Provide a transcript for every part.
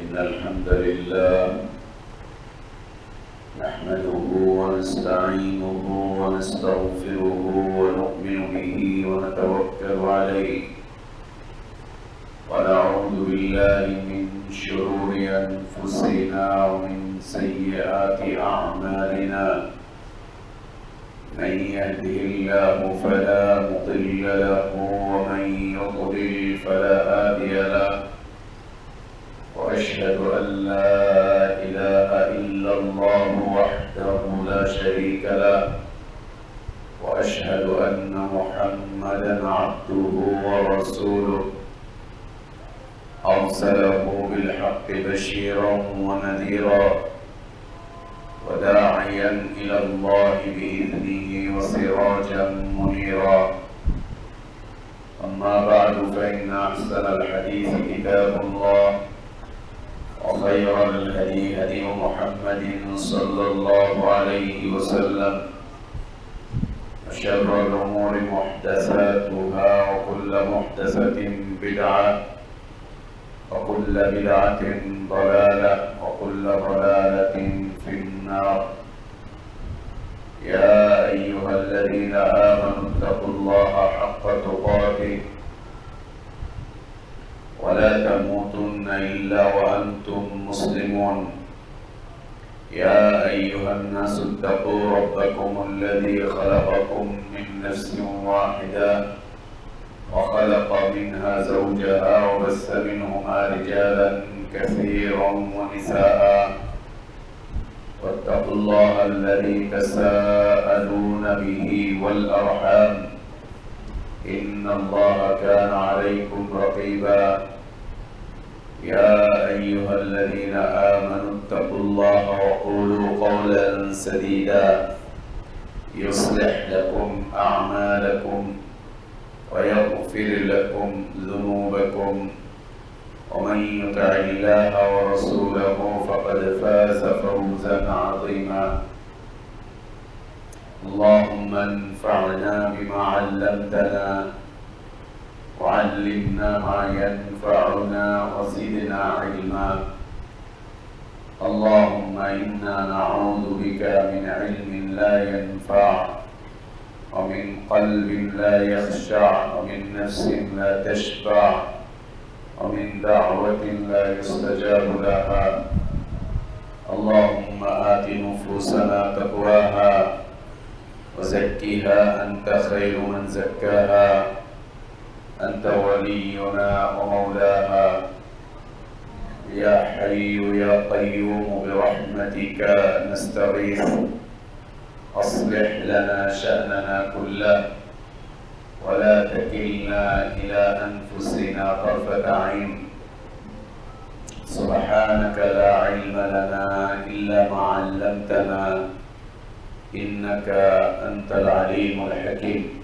إن الحمد لله نحمده ونستعينه ونستغفره ونؤمن به ونتوكل عليه ونعوذ بالله من شرور أنفسنا ومن سيئات أعمالنا من يهده الله فلا مضل له ومن يضلل فلا هادي له وأشهد أن لا إله إلا الله وحده لا شريك له وأشهد أن محمدا عبده ورسوله أرسله بالحق بشيرا ونذيرا وداعيا إلى الله بإذنه وسراجا منيرا أما بعد فإن أحسن الحديث كتاب الله وخير الهدي هدي محمد صلى الله عليه وسلم وشر الأمور محدثاتها وكل محدثة بدعة وكل بدعة ضلالة وكل ضلالة في النار يا أيها الذين آمنوا اتقوا الله حق تقاته ولا تموتن إلا وأنتم مسلمون يا أيها الناس اتقوا ربكم الذي خلقكم من نفس واحدة وخلق منها زوجها وبث منهما رجالا كثيرا ونساء واتقوا الله الذي تساءلون به والأرحام إن الله كان عليكم رقيبا يا أيها الذين آمنوا اتقوا الله وقولوا قولا سديدا يصلح لكم أعمالكم ويغفر لكم ذنوبكم ومن يطع الله ورسوله فقد فاز فوزا عظيما اللهم انفعنا بما علمتنا وعلمنا ما ينفعنا وزدنا علما اللهم إنا نعوذ بك من علم لا ينفع ومن قلب لا يخشع ومن نفس لا تشبع ومن دعوة لا يستجاب لها اللهم آت نفوسنا تقواها وزكها أنت خير من زكاها أنت ولينا ومولاها يا حي يا قيوم برحمتك نستغيث أصلح لنا شأننا كله ولا تكلنا إلى أنفسنا طرفة عين سبحانك لا علم لنا إلا ما علمتنا إنك أنت العليم الحكيم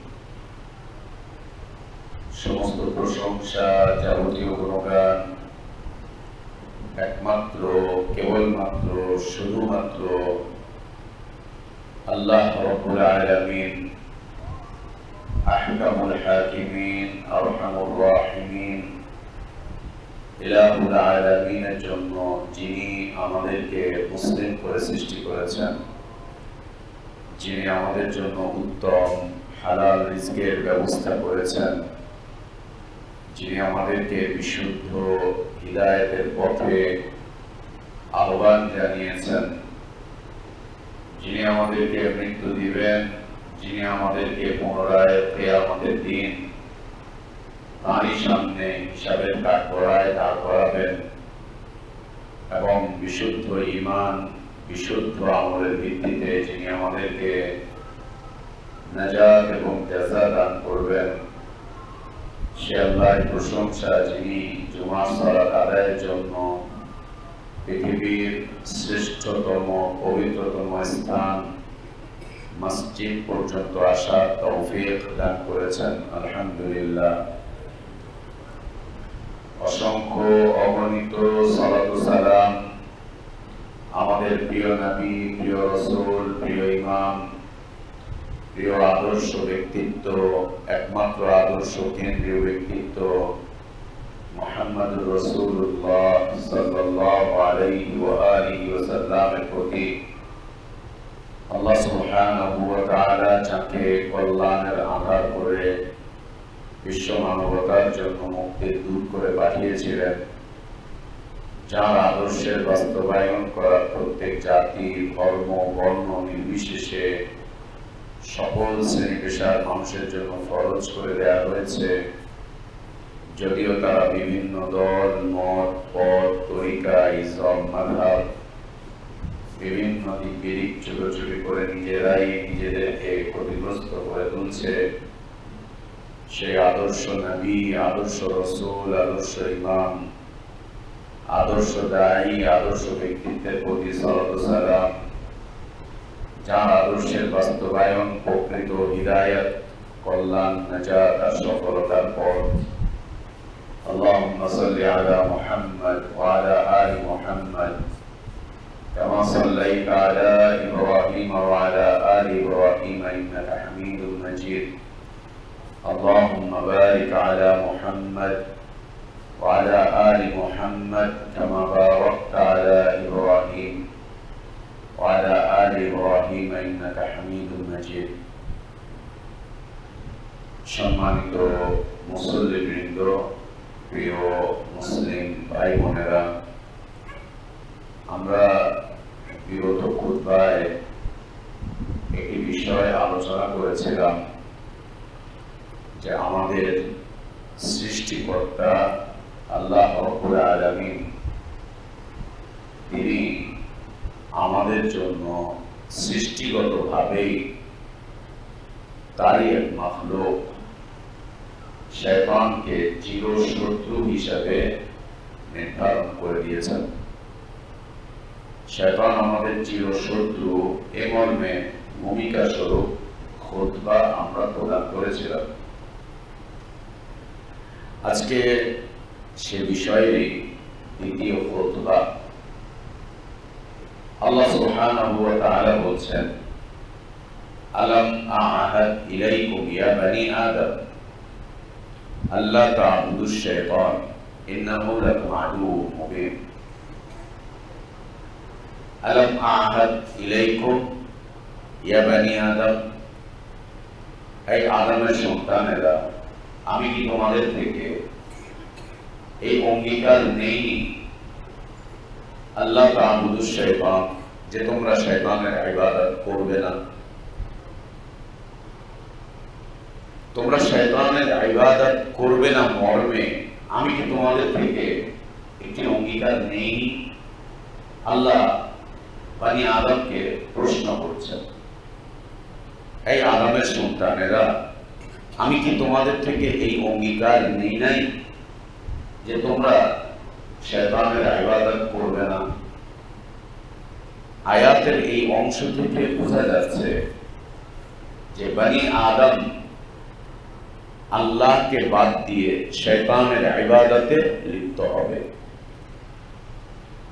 সমস্ত প্রশংসা যাবতীয় গুণগান একমাত্র কেবলমাত্র শুধুমাত্র আল্লাহ রাব্বুল আলামিন আহকামুল হাকিমিন আরহামুর রাহিমিন ইলাহুল আলামিনের জন্য যিনি আমাদেরকে মুসলিম করে সৃষ্টি করেছেন যিনি আমাদের জন্য উত্তম হালাল রিজকের ব্যবস্থা করেছেন যিনি আমাদেরকে বিশুদ্ধ হিদায়াতের পথে আহ্বান জানিয়েছেন যিনি আমাদেরকে মৃত্যু দিবেন যিনি আমাদেরকে পুনরায় কিয়ামতের দিন তাঁরই সামনে হিসাবের কাঠগড়ায় দাঁড় করাবেন এবং বিশুদ্ধ ঈমান বিশুদ্ধ আমলের ভিত্তিতে যিনি আমাদেরকে নাজাত এবং জাযা দান করবেন সে আল্লাহর প্রশংসা যিনি জুমার সালাত আদায়ের জন্য পৃথিবীর শ্রেষ্ঠতম পবিত্রতম স্থান মসজিদ পর্যন্ত আসার তৌফিক দান করেছেন আলহামদুলিল্লাহ অসংখ্য অগণিত সালাত ও সালাম আমাদের প্রিয় নবী প্রিয় রাসূল প্রিয় ইমাম প্রিয় আদর্শ ব্যক্তিত্ব একমাত্র আদর্শ কেন্দ্রীয় ব্যক্তিত্ব মুহাম্মদুর রাসূলুল্লাহ সাল্লাল্লাহু সাল্লাল্লাহু আলাইহি ওয়া আলিহি ওয়াসাল্লামের প্রতি আল্লাহ সুবহানাহু ওয়া তাআলা যাকে কল্যাণের আধার করে বিশ্ব মানবতার জন্য মুক্তির দূত করে পাঠিয়েছিলেন, যার আদর্শের বাস্তবায়ন করা প্রত্যেক জাতি, ধর্ম, বর্ণ নির্বিশেষে সকল শ্রেণী পেশার মানুষের জন্য ফরজ করে দেওয়া হয়েছে। যদিও তারা বিভিন্ন দল, মত, পথ, তরিকা, ইসলাম, মাযহাব বিভিন্ন দিক বিদিক চুরি করে নিজেরাই নিজেদেরকে ক্ষতিগ্রস্ত করে তুলছে, সেই আদর্শ নবী, আদর্শ রসূল, আদর্শ ইমাম, আদর্শ দায়ী, আদর্শ ব্যক্তিত্বের প্রতি সালাত ও সালাম, যার আদর্শের বাস্তবায়ন প্রকৃত হিদায়াত, কল্যাণ, নাজাত আর সফলতার পথ। আল্লাহুম্মা সাল্লি আলা মুহাম্মাদ ওয়া আলা আলি মুহাম্মাদ কামা সাল্লাইতা আলা ইব্রাহিম ওয়া আলা আলি ইব্রাহিম ইন্নাকা হামিদুম মাজিদ। আল্লাহুম্মা বারিক আলা মুহাম্মাদ ওয়া আলা আলি মুহাম্মাদ কামা বারাকতা আলা ইব্রাহিম ওয়া আলা আলি ইব্রাহিম ইন্নাকা হামিদুম মাজিদ। সম্মানিত মুসল্লিবৃন্দ, প্রিয় মুসলিম ভাই বোনেরা, আমরা বিগত খুতবায় একটি বিষয় আলোচনা করেছিলাম যে আমাদের সৃষ্টিকর্তা আল্লাহ রাব্বুল আলামিন তিনি আমাদের জন্য সৃষ্টিগতভাবেই তারই এক মাখলুক শয়তানকে চিরশত্রু হিসাবে নির্ধারণ করে দিয়েছেন। শয়তান আমাদের চিরশত্রু, এ মর্মে ভূমিকা স্বরূপ খুতবা আমরা প্রদান করেছিলাম। আজকে সে বিষয়েরই দ্বিতীয় খুতবা। আল্লাহ সুবহানাহু ওয়া তাআলা বলছেন, আলাম আ'হাদ ইলাইকুম ইয়া বানি আদম আল্লা তা'বুদুশ শাইতান ইন্নাহু লাকুম আদুউম মুবিন। আলাম আ'হাদ ইলাইকুম ইয়া বানি আদম, এই আদমের সন্তানেরা, আমি কি তোমাদের থেকে এই অঙ্গীকার নেই আল্লাহ তা'বুদুশ শাইতান, যে তোমরা শয়তানের ইবাদত করবে না? তোমরা শয়তানের ইবাদত করবে না মর্মে আমি কি তোমাদের থেকে একটি অঙ্গীকার নেই? আল্লাহ বানি আদমকে প্রশ্ন করছেন, এই আদমের সন্তানেরা, আমি কি তোমাদের থেকে এই অঙ্গীকার নেই নাই যে তোমরা শয়তানের ইবাদত করবে না? আয়াতের এই অংশ থেকে বোঝা যাচ্ছে যে বানি আদম আল্লাহকে বাদ দিয়ে শয়তানের ইবাদতে লিপ্ত হবে,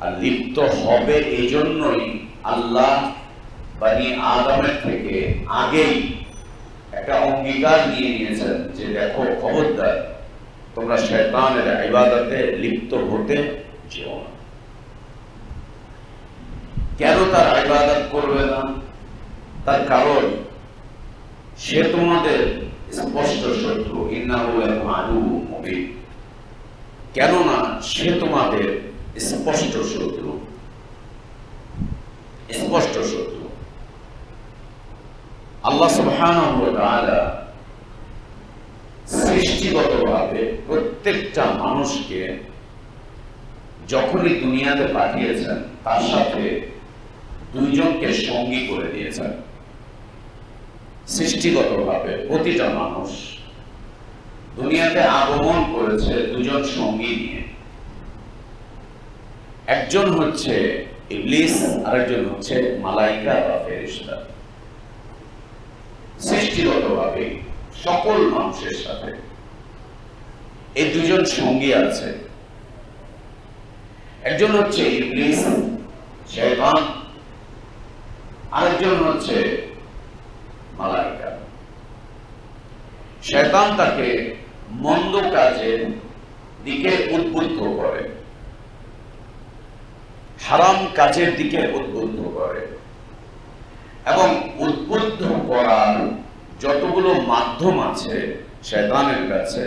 আর লিপ্ত হবে এই জন্যই আল্লাহ বানি আদমের থেকে আগেই একটা অঙ্গীকার নিয়ে নিয়েছেন যে দেখো, খবরদার তোমরা শয়তানের ইবাদতে লিপ্ত হতে যেও না। কেন তার ইবাদত করবে না? তার কারণ সে তোমাদের স্পষ্ট শত্রু, ইন্নাহু লাকুম আদুউম মুবিন। কেননা সে তোমাদের স্পষ্ট শত্রু, স্পষ্ট শত্রু। আল্লাহ সুবহানাহু ওয়া তাআলা সৃষ্টিগতভাবে প্রত্যেকটা মানুষকে যখনই দুনিয়াতে পাঠিয়েছেন তার সাথে দুইজনকে সঙ্গী করে দিয়েছেন। সৃষ্টিগতভাবে প্রতিটা মানুষ দুনিয়াতে আগমন করেছে দুজন সঙ্গী নিয়ে। একজন হচ্ছে ইবলিস, আরেকজন হচ্ছে মালাইকা বা ফেরেশতা। সৃষ্টিগতভাবে সকল মানুষের সাথে এই দুজন সঙ্গী আছে। একজন হচ্ছে ইবলিস, শয়তান, আরেকজন হচ্ছে মালাইকা। শয়তান তাকে মন্দ কাজের দিকে উদ্বুদ্ধ করে, হারাম কাজের দিকে উদ্বুদ্ধ করে। এবং উদ্বুদ্ধ করার যতগুলো মাধ্যম আছে শয়তানের কাছে,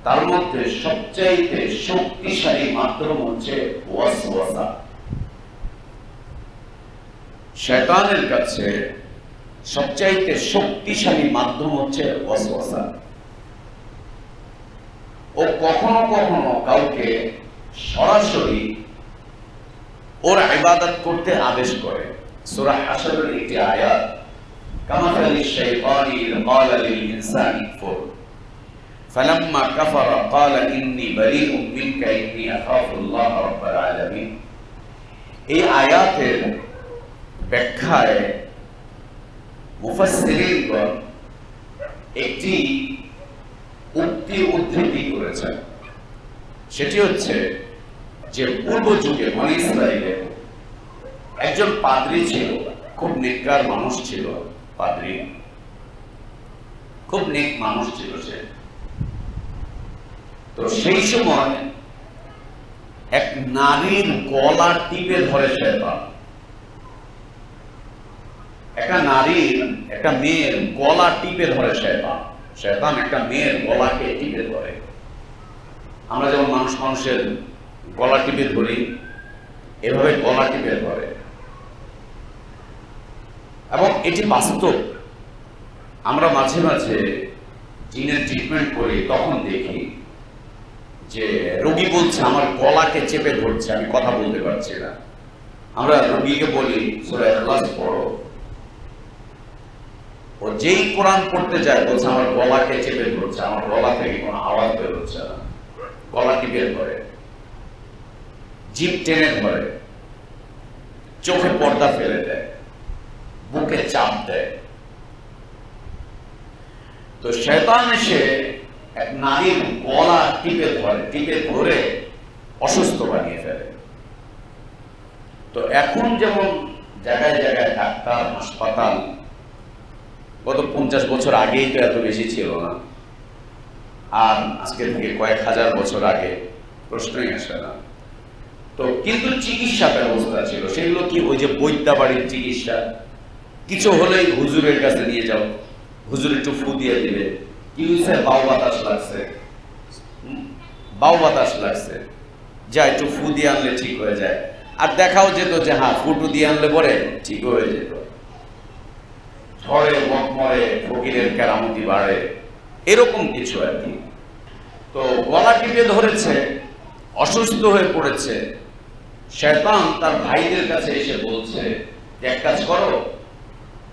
তার মধ্যে সবচাইতে শক্তিশালী মাধ্যম হচ্ছে ওয়াসওয়াসা। শয়তানের কাছে সবচাইতে শক্তিশালী মাধ্যম হচ্ছে ওয়াসওয়াসা। ও কখনো কখনো কাউকে সরাসরি ওর ইবাদত করতে আদেশ করে। সূরা হাশরের একটি আয়াত, কামাসালিশ শাইতানি ইয ক্বালা লিল ইনসানি কুফর ফালাম্মা কাফারা ক্বালা ইন্নী বারীউম মিনকা ইন্নী আখাফুল্লাহ রাব্বাল আলামিন। এই আয়াতের ব্যাখ্যায় মুফাসসিরিনগণ একটি উক্তি উদ্ধৃতি করেছেন। সেটি হচ্ছে যে পূর্ব যুগে বনী ইসরাইলে একজন পাদ্রী ছিল, খুব নেককার মানুষ ছিল। পাদ্রী খুব নেক মানুষ ছিল সে। তো সেই সময় এক নারীর গলা টিপে ধরে শয়তান। একটা মেয়ের গলা টিপে ধরে শয়তান। শয়তান একটা মেয়ের গলাকে টিপে ধরে। আমরা যেমন মানুষের গলা টিপে ধরি, এভাবে গলা টিপে ধরে। এবং এটি বাস্তব। আমরা মাঝে মাঝে জিনের ট্রিটমেন্ট করি, তখন দেখি যে রোগী বলছে আমার গলাকে চেপে ধরছে, আমি কথা বলতে পারছি না। আমরা রোগীকে বলি সূরা ইখলাস পড়ো, ও যেই কোরআন পড়তে যায় বলছে আমার গলাকে চেপে ধরছে, আমার গলা থেকে কোনো আওয়াজ বের হচ্ছে না। গলা টিপে ধরে, জিভ টেনে ধরে, চোখে পর্দা ফেলে দেয়, বুকে চাপ দেয়। তো শয়তান এসে এক নারীর গলা টিপে ধরে অসুস্থ বানিয়ে ফেলে। তো এখন যেমন জায়গায় জায়গায় ডাক্তার, হাসপাতাল, গত 50 বছর আগেই তো এত বেশি ছিল না, আর আজকে থেকে কয়েক হাজার বছর আগে প্রশ্নই আসে না। তো কিন্তু চিকিৎসা ব্যবস্থা ছিল, সেগুলো কি ওই যে বৈদ্যাবাড়ির চিকিৎসা, কিছু হলেই হুজুরের কাছে নিয়ে যাও, হুজুর একটু ফু দিয়ে দিবে, কি হয়েছে, বাউ বাতাস লাগছে, যা একটু ফু দিয়ে আনলে ঠিক হয়ে যায়। আর দেখাও যেত যে হ্যাঁ ফুটু দিয়ে আনলে পরে ঠিক হয়ে যেত। ঝড়ে মত মরে, ফকিরের কেরামতি বাড়ে, এরকম কিছু আর কি। তো গলা টিপে ধরেছে, অসুস্থ হয়ে পড়েছে। শয়তান তার ভাইদের কাছে এসে বলছে যে এক কাজ করো,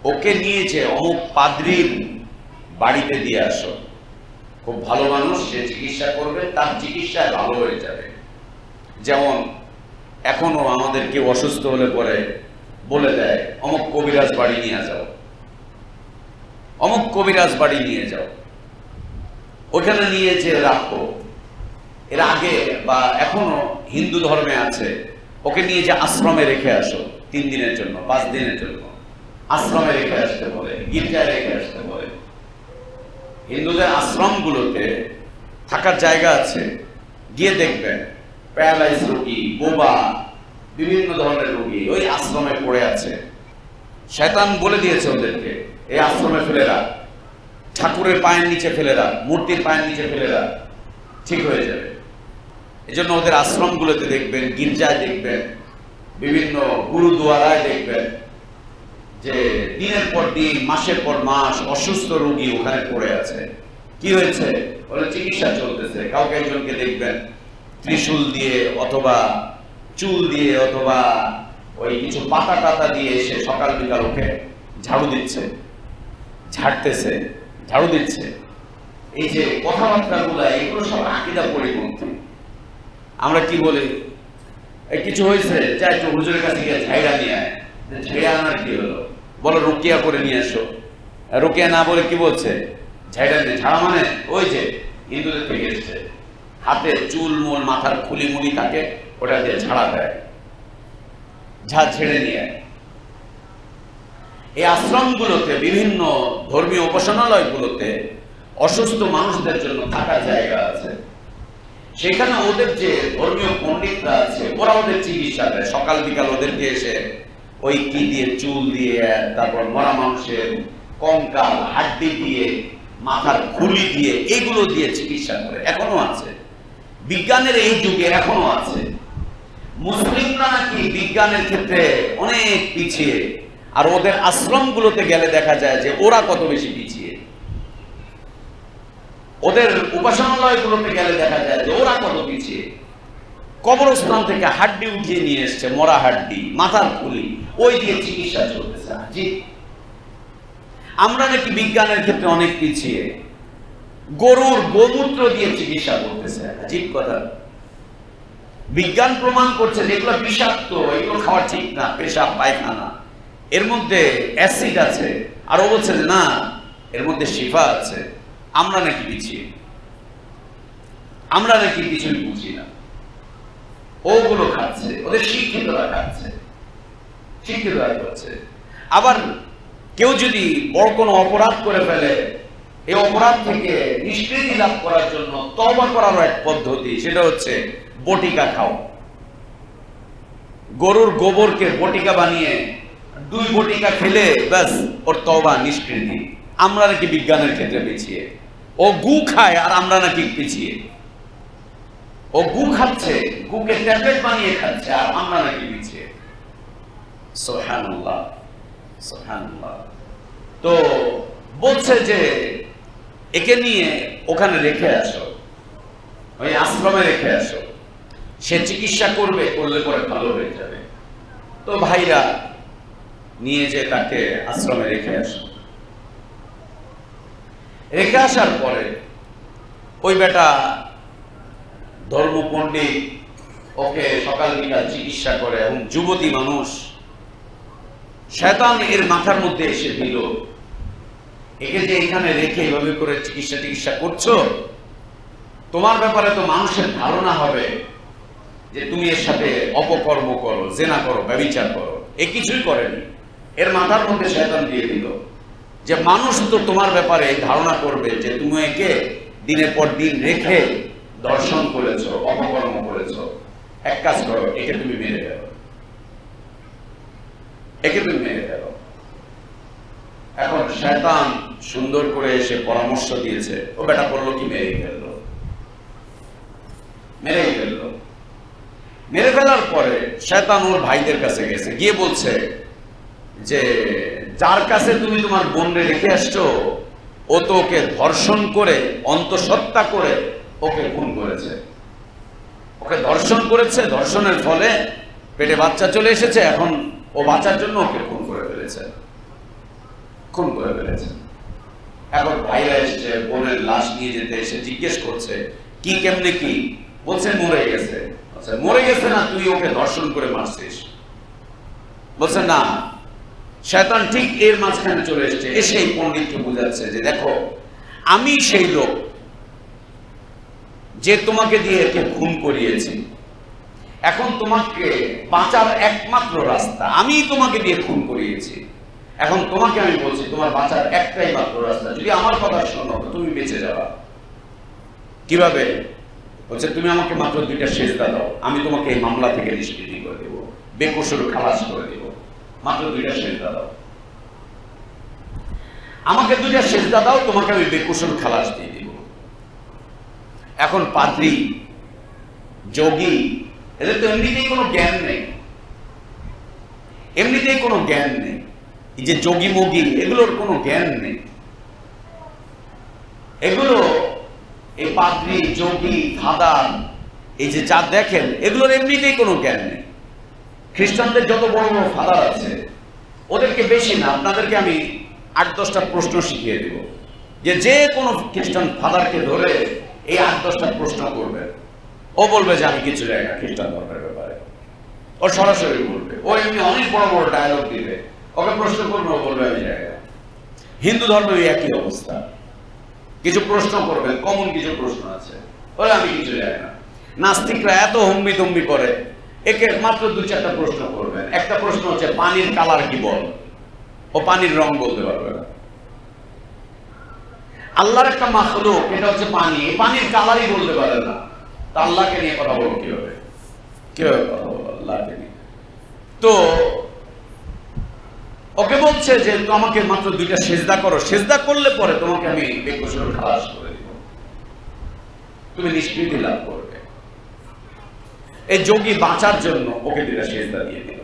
ওকে নিয়ে যে অমুক পাদ্রীর বাড়িতে দিয়ে আসো, খুব ভালো মানুষ, সে চিকিৎসা করবে, তার চিকিৎসায় ভালো হয়ে যাবে। যেমন এখনো আমাদের কেউ অসুস্থ হলে পরে বলে দেয় অমুক কবিরাজ বাড়ি নিয়ে যাও, অমুক কবিরাজ বাড়ি নিয়ে যাও, ওখানে নিয়ে যে রাখো। এর আগে বা এখনো হিন্দু ধর্মে আছে, ওকে নিয়ে যে আশ্রমে রেখে আসো 3 দিনের জন্য, 5 দিনের জন্য আশ্রমে রেখে আসতে বলে, গির্জায় রেখে আসতে বলে। হিন্দুদের আশ্রমগুলোতে থাকার জায়গা আছে, গিয়ে দেখবেন প্যারালাইজ রোগী, বোবা, বিভিন্ন ধরনের রোগী ওই আশ্রমে পড়ে আছে। শয়তান বলে দিয়েছে ওদেরকে এই আশ্রমে ফেলে রাখ, ঠাকুরের পায়ের নিচে ফেলে রাখ, মূর্তির পায়ের নিচে ফেলে রাখ, ঠিক হয়ে যাবে। এজন্য ওদের আশ্রমগুলোতে দেখবেন, গির্জায় দেখবেন, বিভিন্ন গুরুদুয়ারায় দেখবেন যে দিনের পর দিন, মাসের পর মাস অসুস্থ রোগী ওখানে পড়ে আছে। কি হয়েছে বলে চিকিৎসা চলতেছে। কাউকে একজনকে দেখবেন ত্রিশূল দিয়ে অথবা চুল দিয়ে অথবা ওই কিছু পাতা টাতা দিয়ে এসে সকাল বিকাল উঠে ঝাড়ু দিচ্ছে, ঝাড়তেছে, ঝাড়ু দিচ্ছে। এই যে কথাবার্তাগুলো, এগুলো সব আকীদা পরিপন্থী। আমরা কি বলি, এই কিছু হয়েছে, যা একটু হুজুরের কাছে গিয়ে ঝাইড়া নিয়ে আয়। ঝাইড়া আনার কি হলো, বলো রুকিয়া করে নিয়ে এসো। রুকিয়া না বলে কি বলছে, ঝাইড়া নিয়ে। ঝাড়া মানে ওই যে হিন্দুদের থেকে এসছে, হাতে চুল মূল, মাথার খুলি মুলি থাকে, ওটা দিয়ে ঝাড়া দেয়, ঝেড়ে নিয়ে। এই আশ্রমগুলোতে, বিভিন্ন ধর্মীয় উপাসনালয়গুলোতে অসুস্থ মানুষদের জন্য থাকার জায়গা আছে। সেখানে ওদের যে ধর্মীয় পণ্ডিতরা আছে ওরা ওদের চিকিৎসা দেয়, সকাল বিকাল ওদেরকে এসে ওই কি দিয়ে, চুল দিয়ে, তারপর মরা মানুষের কঙ্কাল, হাড্ডি দিয়ে, মাথার খুলি দিয়ে, এগুলো দিয়ে চিকিৎসা করে। এখনো আছে, বিজ্ঞানের এই যুগে এখনো আছে। মুসলিমরা নাকি বিজ্ঞানের ক্ষেত্রে অনেক পিছিয়ে, আর ওদের আশ্রমগুলোতে গেলে দেখা যায় যে ওরা কত বেশি পিছিয়ে। ওদের উপাসনালয়গুলোতে গেলে দেখা যায় যে ওরা কত পিছিয়ে। কবরস্থান থেকে হাড্ডি উঠিয়ে নিয়ে এসছে, মরা হাড্ডি, মাথার খুলি, ওই দিয়ে চিকিৎসা চলতেছে। জি, আমরা নাকি বিজ্ঞানের ক্ষেত্রে অনেক পিছিয়ে, গরুর গোমূত্র দিয়ে চিকিৎসা করতেছে। ঠিক কথা। বিজ্ঞান প্রমাণ করছে যে এগুলো বিষাক্ত, এগুলো খাওয়া ঠিক না, পেশাব পায়খানা, এর মধ্যে অ্যাসিড আছে, আর ও বলছে যে না, এর মধ্যে শিফা আছে। আমরা নাকি পিছিয়ে, আমরা নাকি কিছুই বুঝি না। ওগুলো খাচ্ছে, ওদের শিক্ষিতরা খাচ্ছে, শিক্ষিতরা করছে। আবার কেউ যদি বড় কোনো অপরাধ করে ফেলে, এই অপরাধ থেকে নিষ্কৃতি লাভ করার জন্য তওবা করার এক পদ্ধতি, সেটা হচ্ছে বটিকা খাও। গরুর গোবরকে বটিকা বানিয়ে 2 বটিকা খেলে ব্যাস ওর তওবা নিষ্কৃতি। আমরা নাকি বিজ্ঞানের ক্ষেত্রে পিছিয়ে। ও গু খায় আর আমরা নাকি পিছিয়ে। ও গু খাচ্ছে, গুকে ট্যাবলেট বানিয়ে খাচ্ছে, আর আমরা নাকি পিছিয়ে। সুবহানাল্লাহ, সুবহানাল্লাহ। তো বলছে যে একে নিয়ে ওখানে রেখে আসো, ওই আশ্রমে রেখে আসো, সে চিকিৎসা করবে, করলে পরে ভালো হয়ে যাবে। তো ভাইরা নিয়ে যে তাকে আশ্রমে রেখে আসো। রেখে আসার পরে ওই বেটা ধর্ম পণ্ডিত ওকে সকাল বিকাল চিকিৎসা করে, এবং যুবতী মানুষ, শয়তান এর মাথার মধ্যে এসে দিল, একে যে এখানে রেখে এইভাবে করে চিকিৎসা করছো, তোমার ব্যাপারে তো মানুষের ধারণা হবে যে তুমি এর সাথে অপকর্ম করো, জেনা করো, ব্যভিচার করো। এ কিছুই করেনি, এর মাথার মধ্যে শয়তান দিয়ে দিল যে মানুষ তো তোমার ব্যাপারে ধারণা করবে যে তুমি একে দিনের পর দিন রেখে দর্শন করেছো, অপকর্ম করেছো। এক কাজ করো, একে তুমি মেরে ফেলো, একে তুমি মেরে ফেলো। এখন শয়তান সুন্দর করে এসে পরামর্শ দিয়েছে, ও বেটা করলো কি, মেরেই ফেললো, মেরেই ফেললো। মেরে ফেলার পরে শয়তান ওর ভাইদের কাছে গেছে, গিয়ে বলছে যে যার কাছে তুমি তোমার বোনকে রেখে আসছো, ও তো ওকে ধর্ষণ করে, অন্তঃসত্ত্বা করে ওকে খুন করেছে। ওকে ধর্ষণ করেছে, ধর্ষণের ফলে পেটে বাচ্চা চলে এসেছে, এখন ও বাচ্চার জন্য ওকে খুন করে ফেলেছে, খুন করে ফেলেছে। এখন ভাইরা এসেছে, বোনের লাশ নিয়ে যেতে এসে জিজ্ঞেস করছে কি, কেমনে কি? বলছে মরে গেছে। আচ্ছা, মরে গেছে না, তুই ওকে ধর্ষণ করে মারছিস? বলছে না। শয়তান ঠিক এর মাঝখানে চলে এসেছে, এসে পণ্ডিতকে বোঝাচ্ছে যে দেখো, আমি সেই লোক যে তোমাকে দিয়ে একে খুন করিয়েছি। এখন তোমাকে বাঁচার একমাত্র রাস্তা, আমি তোমাকে দিয়ে খুন করিয়েছি, এখন তোমাকে আমি বলছি তোমার বাঁচার একটাই মাত্র রাস্তা, যদি আমার কথা শোনো তুমি বেঁচে যাবা। কিভাবে? বলছে তুমি আমাকে মাত্র 2টা সেজদা দাও, আমি তোমাকে এই মামলা থেকে নিষ্কৃতি করে দেবো, বেকসুর খালাস করে দেব। মাত্র 2টা সেজদা দাও, আমাকে 2টা সেজদা দাও, তোমাকে আমি বেকসুর খালাস দিয়ে দিব। এখন পাদ্রী, যোগী, এদের তো এমনিতেই কোনো জ্ঞান নেই, এমনিতেই কোনো জ্ঞান নেই। এই যে যোগী মোগী, এগুলোর কোনো জ্ঞান নেই। এগুলো এই পাদ্রী, যোগী, ফাদার, এই যে যা দেখেন, এগুলোর এমনিতেই কোনো জ্ঞান নেই। খ্রিস্টানদের যত বড় বড় ফাদার আছে, ওদেরকে বেশি না, আপনাদেরকে আমি 8-10টা প্রশ্ন শিখিয়ে দেব, যে কোনো খ্রিস্টান ফাদারকে ধরে এই 8-10টা প্রশ্ন করবে, ও বলবে যে আমি কিছু জানি না খ্রিস্টান ধর্মের ব্যাপারে। ও সরাসরি বলবে, ও এমনি অনেক বড় বড় ডায়লগ দিবে, ওকে প্রশ্ন করবে, ও বলবে আমি জানি না। হিন্দু ধর্মে একই অবস্থা, কিছু প্রশ্ন করবে, কমন কিছু প্রশ্ন আছে, বলে আমি কিছু জানি না। নাস্তিকরা এত হম্বি তম্বি করে, একে মাত্র 2-4টা প্রশ্ন করবেন। একটা প্রশ্ন হচ্ছে পানির কালার কি বল, ও পানির রং বলতে পারবে না। আল্লাহর একটা মাখলুক, এটা হচ্ছে পানি, এই পানির কালারই বলতে পারে না। তা আল্লাহকে নিয়ে কথা বলবো কিভাবে? কিভাবে কথা বলবো আল্লাহকে নিয়ে? তো ওকে বলছে যে আমাকে মাত্র 2টা সেজদা করো, সেজদা করলে পরে তোমাকে আমি বেকসুর খালাস করে দিব, তুমি নিষ্কৃতি লাভ করবে। এই যোগী বাঁচার জন্য ওকে 2টা সেজদা দিয়ে দিল।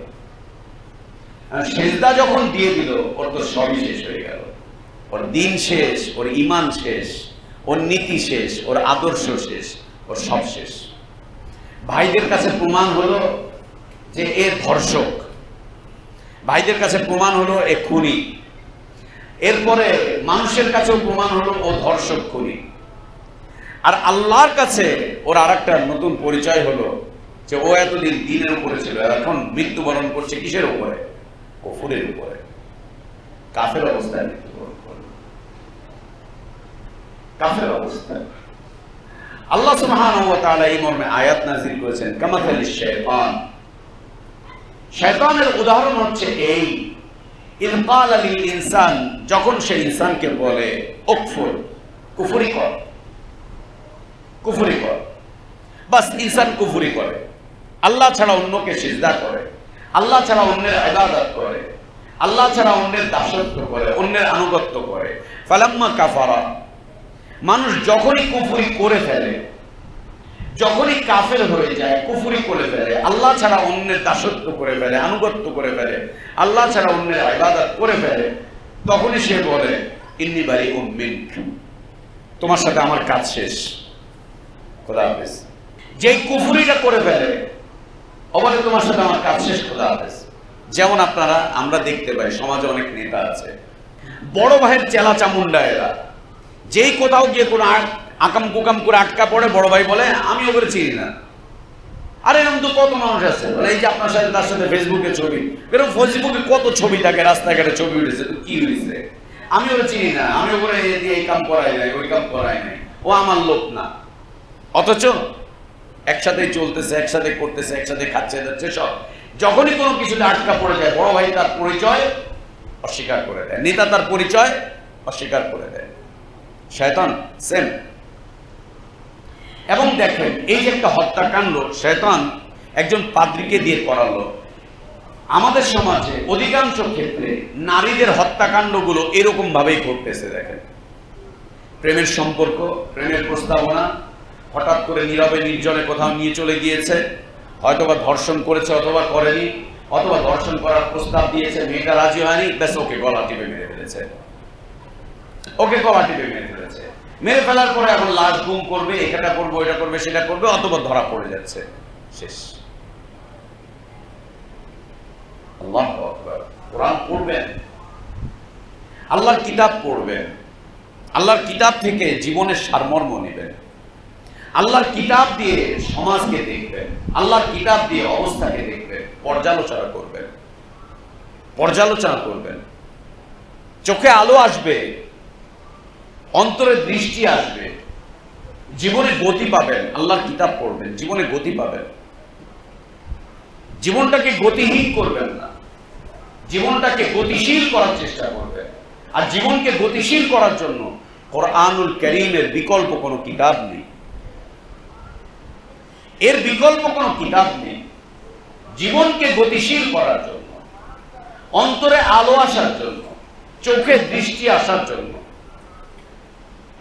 সেজদা যখন দিয়ে দিল ওর তো সবই শেষ হয়ে গেল। ওর দিন শেষ, ওর ঈমান শেষ, ওর নীতি শেষ, ওর আদর্শ শেষ, ওর সব শেষ। ভাইদের কাছে প্রমাণ হলো যে এ ধর্ষক, ভাইদের কাছে প্রমাণ হলো এ খুনি, এরপরে মানুষের কাছেও প্রমাণ হলো ও ধর্ষক খুনি। আর আল্লাহর কাছে ওর আরেকটা নতুন পরিচয় হলো যে ও এতদিন দ্বীনের উপরে ছিল, এখন মৃত্যুবরণ করছে কিসের উপরে? কুফরের উপরে, কাফের অবস্থায় মৃত্যুবরণ করবে, কাফের অবস্থায়। আল্লাহ সুবহানাহু ওয়া তাআলা এই মর্মে আয়াত নাযিল করেছেন, কামাসালিশ শাইতান, শয়তানের উদাহরণ হচ্ছে এই, ইয ক্বালা লিল ইনসান, যখন সে ইনসানকে বলে উকফুর, কুফরি কর, কুফরি কর, বাস ইনসান কুফরি করে, আল্লাহ ছাড়া অন্যকে সিজদা করে, আল্লাহ ছাড়া অন্যের ইবাদত করে, আল্লাহ ছাড়া অন্যের দাসত্ব করে, অন্যের আনুগত্য করে। ফালাম্মা কাফারা, মানুষ যখনই কুফরি করে ফেলে, যখনই কাফের হয়ে যায়, কুফরি করে ফেলে, আল্লাহ ছাড়া অন্যের দাসত্ব করে ফেলে, আনুগত্য করে ফেলে, আল্লাহ ছাড়া অন্যের ইবাদত করে ফেলে, তখনই সে বলে ইন্নী বারিউম মিনক, তোমার সাথে আমার কাজ শেষ, খোদা হাফেজ। যেই কুফরিটা করে ফেলে ও বলে তোমার সাথে আমার কাজ শেষ, খোদা হাফেজ। যেমন আমরা দেখতে পাই সমাজে অনেক নেতা আছে, বড় ভাইয়ের চেলা চামুন্ডা এরা, যেই কোথাও গিয়ে কোনো আকাম কুকাম করে আটকা পড়ে, বড় ভাই বলে আমি ওকে চিনি না। আরে এরকম তো কত মানুষ আছে, এই যে আপনার সাথে তার সাথে ফেসবুকে ছবি, এরকম ফেসবুকে কত ছবি থাকে, রাস্তাঘাটে ছবি উঠেছে, তো কি হয়েছে, আমি ওকে চিনি না, আমি ওপরে এই কাম করাই নাই, ওই কাম করাই নাই, ও আমার লোক না। অথচ একসাথে চলতেছে, একসাথে করতেছে, একসাথে খাচ্ছে যাচ্ছে সব। যখনই কোনো কিছুতে আটকা পড়ে যায়, বড় ভাই তার পরিচয় অস্বীকার করে দেয়, নেতা তার পরিচয় অস্বীকার করে দেয়। শয়তান সেম। এবং দেখেন এই যে একটা হত্যাকাণ্ড শয়তান একজন পাদ্রীকে দিয়ে করালো, আমাদের সমাজে অধিকাংশ ক্ষেত্রে নারীদের হত্যাকাণ্ডগুলো এরকম ভাবেই ঘটতেছে। দেখেন, প্রেমের সম্পর্ক, প্রেমের প্রস্তাবনা, হঠাৎ করে নীরবে নির্জনে কোথাও নিয়ে চলে গিয়েছে, হয়তোবা ধর্ষণ করেছে অথবা করেনি, অথবা ধর্ষণ করার প্রস্তাব দিয়েছে, মেয়েটা রাজি হয়নি, ব্যাস ওকে গলা টিপে মেরে ফেলেছে, ওকে গলা টিপে মেরে ফেলেছে। মেরে ফেলার পরে এখন লাশ গুম করবে, এটা করবে, ওইটা করবে, সেটা করবে, অথবা ধরা পড়ে যাচ্ছে, শেষ। আল্লাহু আকবার। কোরআন পড়বেন, আল্লাহর কিতাব পড়বেন, আল্লাহর কিতাব থেকে জীবনের সারমর্ম নেবেন, আল্লাহর কিতাব দিয়ে সমাজকে দেখবেন, আল্লাহর কিতাব দিয়ে অবস্থাকে দেখবেন, পর্যালোচনা করবেন, পর্যালোচনা করবেন। চোখে আলো আসবে, অন্তরে দৃষ্টি আসবে, জীবনে গতি পাবেন। আল্লাহর কিতাব পড়বেন, জীবনে গতি পাবেন। জীবনটাকে গতিহীন করবেন না, জীবনটাকে গতিশীল করার চেষ্টা করবেন। আর জীবনকে গতিশীল করার জন্য কোরআনুল কারীমের বিকল্প কোনো কিতাব নেই, এর বিকল্প কোনো কিতাব নেই। জীবনকে গতিশীল করার জন্য, অন্তরে আলো আসার জন্য, চোখে দৃষ্টি আসার জন্য,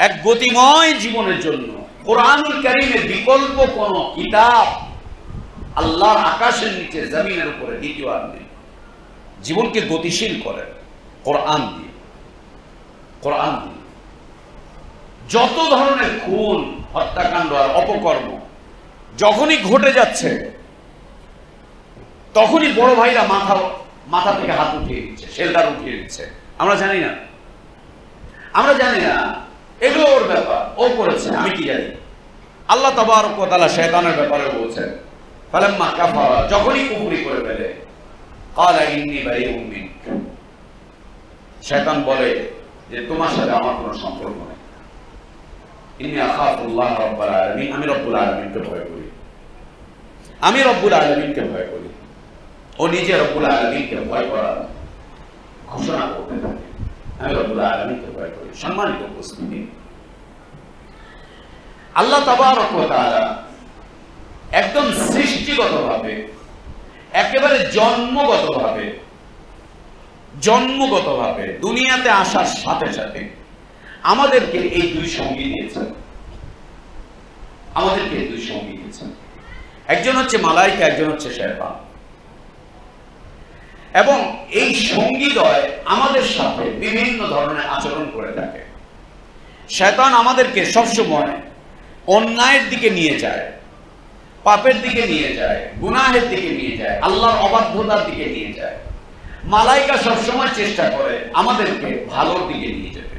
এক গতিময় জীবনের জন্য কোরআনুল কারীমের বিকল্প কোন কিতাব আল্লাহর আকাশের নিচে জমিনের উপরে দ্বিতীয় আর নেই। জীবনকে গতিশীল করেন কোরআন দিয়ে, কোরআন দিয়ে। যত ধরনের খুন, হত্যাকাণ্ড আর অপকর্ম যখনই ঘটে যাচ্ছে, তখনই বড় ভাইরা মাথা থেকে হাত উঠিয়ে দিচ্ছে, শেল্টার উঠিয়ে দিচ্ছে। আমরা জানি না, আমরা জানি না, এগুলো ওর ব্যাপার, ও করেছে, আমি কি জানি। আল্লাহ তাবারক ওয়া তাআলা শয়তানের ব্যাপারে বলছেন, ফালাম্মা কাফারা, যখনই কুফরি করে ফেলে, ক্বালা ইন্নী বারিউম মিনক, শয়তান বলে যে তোমার সাথে আমার কোনো সম্পর্ক নেই। ইন্নী আখাফুল্লাহ রাব্বুল আলামিন, আমি রব্বুল আলামিনকে ভয় করি, আমি রব্বুল আলামিনকে ভয় করি। ও নিজে রব্বুল আলামিনকে ভয় করার ঘোষণা করতে থাকে, আমি রব্বুল আলামিনকে ভয় করি। সম্মানিত উপস্থিতি, আল্লাহ তাবারক ওয়া তাআলা একদম সৃষ্টিগতভাবে, একেবারে জন্মগতভাবে দুনিয়াতে আসার সাথে সাথে আমাদেরকে এই দুই সঙ্গী দিয়েছেন। একজন হচ্ছে মালাইকা, একজন হচ্ছে শয়তান। এবং এই সঙ্গীদ্বয় আমাদের সাথে বিভিন্ন ধরনের আচরণ করে থাকে। শয়তান আমাদেরকে সবসময় অন্যায়ের দিকে নিয়ে যায়, পাপের দিকে নিয়ে যায়, গুনাহের দিকে নিয়ে যায়, আল্লাহর অবাধ্যতার দিকে নিয়ে যায়। মালাইকা সবসময় চেষ্টা করে আমাদেরকে ভালোর দিকে নিয়ে যেতে।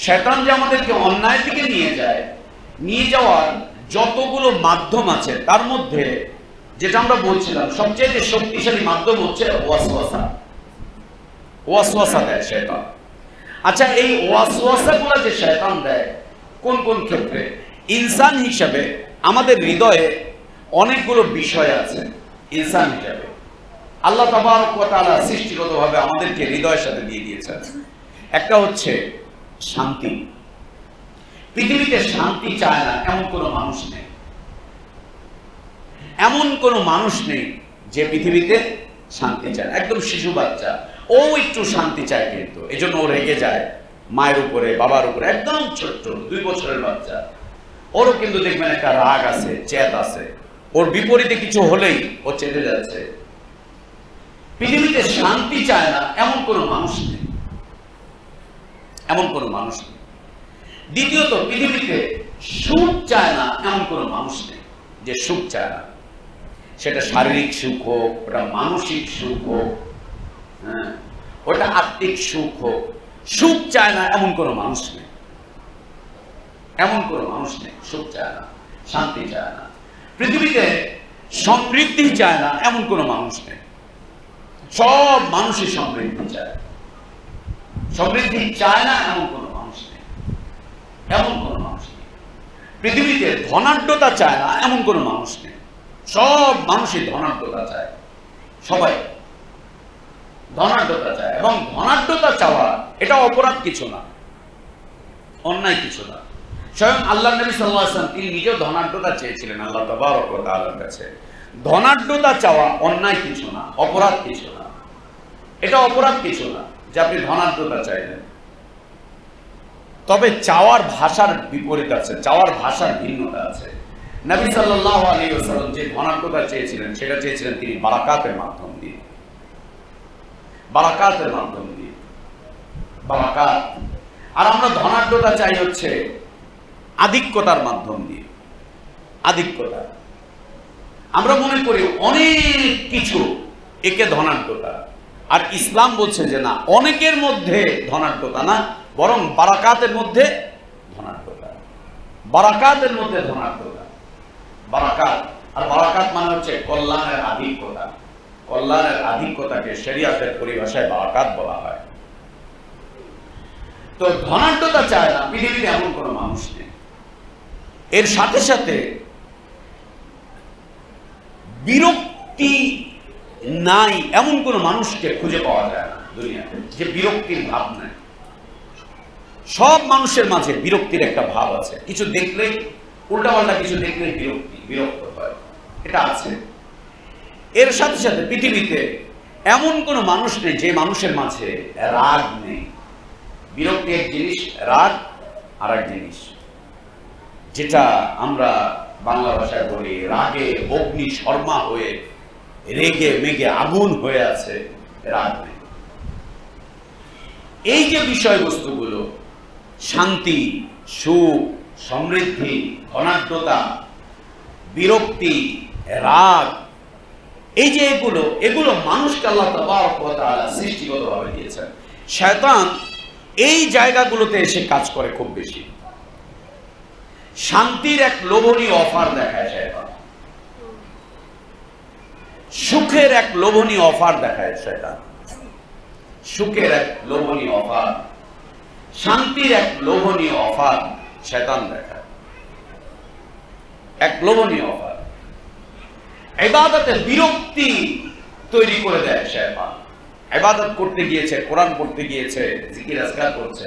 শয়তান যে আমাদেরকে অন্যায়ের দিকে নিয়ে যায়, নিয়ে যাওয়ার যতগুলো মাধ্যম আছে তার মধ্যে যেটা আমরা বলছিলাম সবচেয়ে শক্তিশালী মাধ্যম হচ্ছে ওয়াসওয়াসা দেয় শয়তান। আচ্ছা, এই ওয়াসওয়াসাগুলো যে শয়তান দেয় কোন কোন ক্ষেত্রে? ইনসান হিসাবে আমাদের হৃদয়ে অনেকগুলো বিষয় আছে। ইনসান হিসাবে আল্লাহ তাবারক ওয়া তাআলা সৃষ্টিগতভাবে আমাদেরকে হৃদয়ের সাথে দিয়ে দিয়েছেন। একটা হচ্ছে শান্তি। পৃথিবীতে শান্তি চায় না এমন কোনো মানুষ নেই যে পৃথিবীতে শান্তি চায়। একদম শিশু বাচ্চা ও একটু শান্তি চায়, কিন্তু এই জন্য ও রেগে যায় মায়ের উপরে, বাবার উপরে। একদম ছোট্ট 2 বছরের বাচ্চা, ওরও কিন্তু দেখবেন একটা রাগ আছে, চেত আছে। ওর বিপরীতে কিছু হলেই ও চেতে যাচ্ছে। পৃথিবীতে শান্তি চায় না এমন কোনো মানুষ নেই। দ্বিতীয়ত, পৃথিবীতে সুখ চায় না এমন কোনো মানুষ নেই যে সুখ চায় না। সেটা শারীরিক সুখ হোক, ওটা মানসিক সুখ হোক, ওটা আত্মিক সুখ হোক, সুখ চায় না এমন কোনো মানুষ নেই। সুখ চায় না, শান্তি চায় না। পৃথিবীতে সমৃদ্ধি চায় না এমন কোনো মানুষ নেই। সব মানুষই সমৃদ্ধি চায়। সমৃদ্ধি চায় না এমন কোনো মানুষ নেই। পৃথিবীতে ধনাঢ্যতা চায় না এমন কোনো মানুষ নেই। সব মানুষই ধনাঢ্যতা চায়। সবাই ধনাঢ্যতা চায়। এবং ধনাঢ্যতা চাওয়া এটা অপরাধ কিছু না, অন্যায় কিছু না। স্বয়ং আল্লাহ নবী সাল্লাল্লাহু আলাইহি ওয়াসাল্লাম তিনি নিজেও ধনাঢ্যতা চেয়েছিলেন আল্লাহ তাবারক ওয়া তাআলার কাছে। ধনাঢ্যতা চাওয়া অন্যায় কিছু না, অপরাধ কিছু না। এটা অপরাধ কিছু না যে আপনি ধনাঢ্যতা চাইলেন। তবে চাওয়ার ভাষার বিপরীত আছে, চাওয়ার ভাষার ভিন্নতা আছে। নবী সাল্লাল্লাহু আলাইহি ওয়াসাল্লাম যে ধনাঢ্যতা চেয়েছিলেন সেটা চেয়েছিলেন তিনি বারাকাতের মাধ্যম দিয়ে। বারাকাত। আর আমরা ধনাঢ্যতা চাই হচ্ছে আধিক্যতার মাধ্যম দিয়ে। আধিক্যতা আমরা মনে করি অনেক কিছু একে ধনাঢ্যতা। আর ইসলাম বলছে যে না, অনেকের মধ্যে ধনাঢ্যতা না, বরং বারাকাতের মধ্যে ধনাঢ্যতা। বারাকাত। আর বারাকাত মানে হচ্ছে কল্যাণের আধিক্যতা। কল্যাণের আধিক্যতাকে শরিয়াতের পরিভাষায় বারাকাত বলা হয়। তো ধনাঢ্যতা চায় না পৃথিবীতে এমন কোনো মানুষ নেই। এর সাথে সাথে বিরক্তি নাই এমন কোন মানুষকে খুঁজে পাওয়া যায় না দুনিয়াতে যে বিরক্তির ভাব নাই। সব মানুষের মাঝে বিরক্তির একটা ভাব আছে। কিছু দেখলেই, উল্টাপাল্টা কিছু দেখলেই বিরক্ত হয়, এটা আছে। এর সাথে সাথে পৃথিবীতে এমন কোন মানুষ নেই যে মানুষের মাঝে রাগ নেই। বিরক্তি এক জিনিস, রাগ আর এক জিনিস। যেটা আমরা বাংলা ভাষায় বলি রাগে অগ্নি শর্মা হয়ে রেগে মেগে আগুন হয়ে আছে, রাগ নেই। এই যে বিষয়বস্তুগুলো, শান্তি, সুখ, সমৃদ্ধি, ধনাঢ্যতা, বিরক্তি, রাগ, এই যে এগুলো মানুষকে আল্লাহ তাবারক ওয়া তাআলা সৃষ্টিগতভাবে দিয়েছেন। শয়তান এই জায়গাগুলোতে এসে কাজ করে খুব বেশি। শান্তির এক লোভনীয় অফার দেখায় শয়তান, সুখের এক লোভনীয় অফার দেখায় শয়তান, সুখের এক লোভনীয় অফার, শান্তির এক লোভনীয় অফার শয়তান দেখায়, এক লোভনীয় অফার। ইবাদতে বিরক্তি তৈরি করে দেয় শয়তান। ইবাদত করতে গিয়েছে, কোরআন পড়তে গিয়েছে, জিকির আজকার করছে,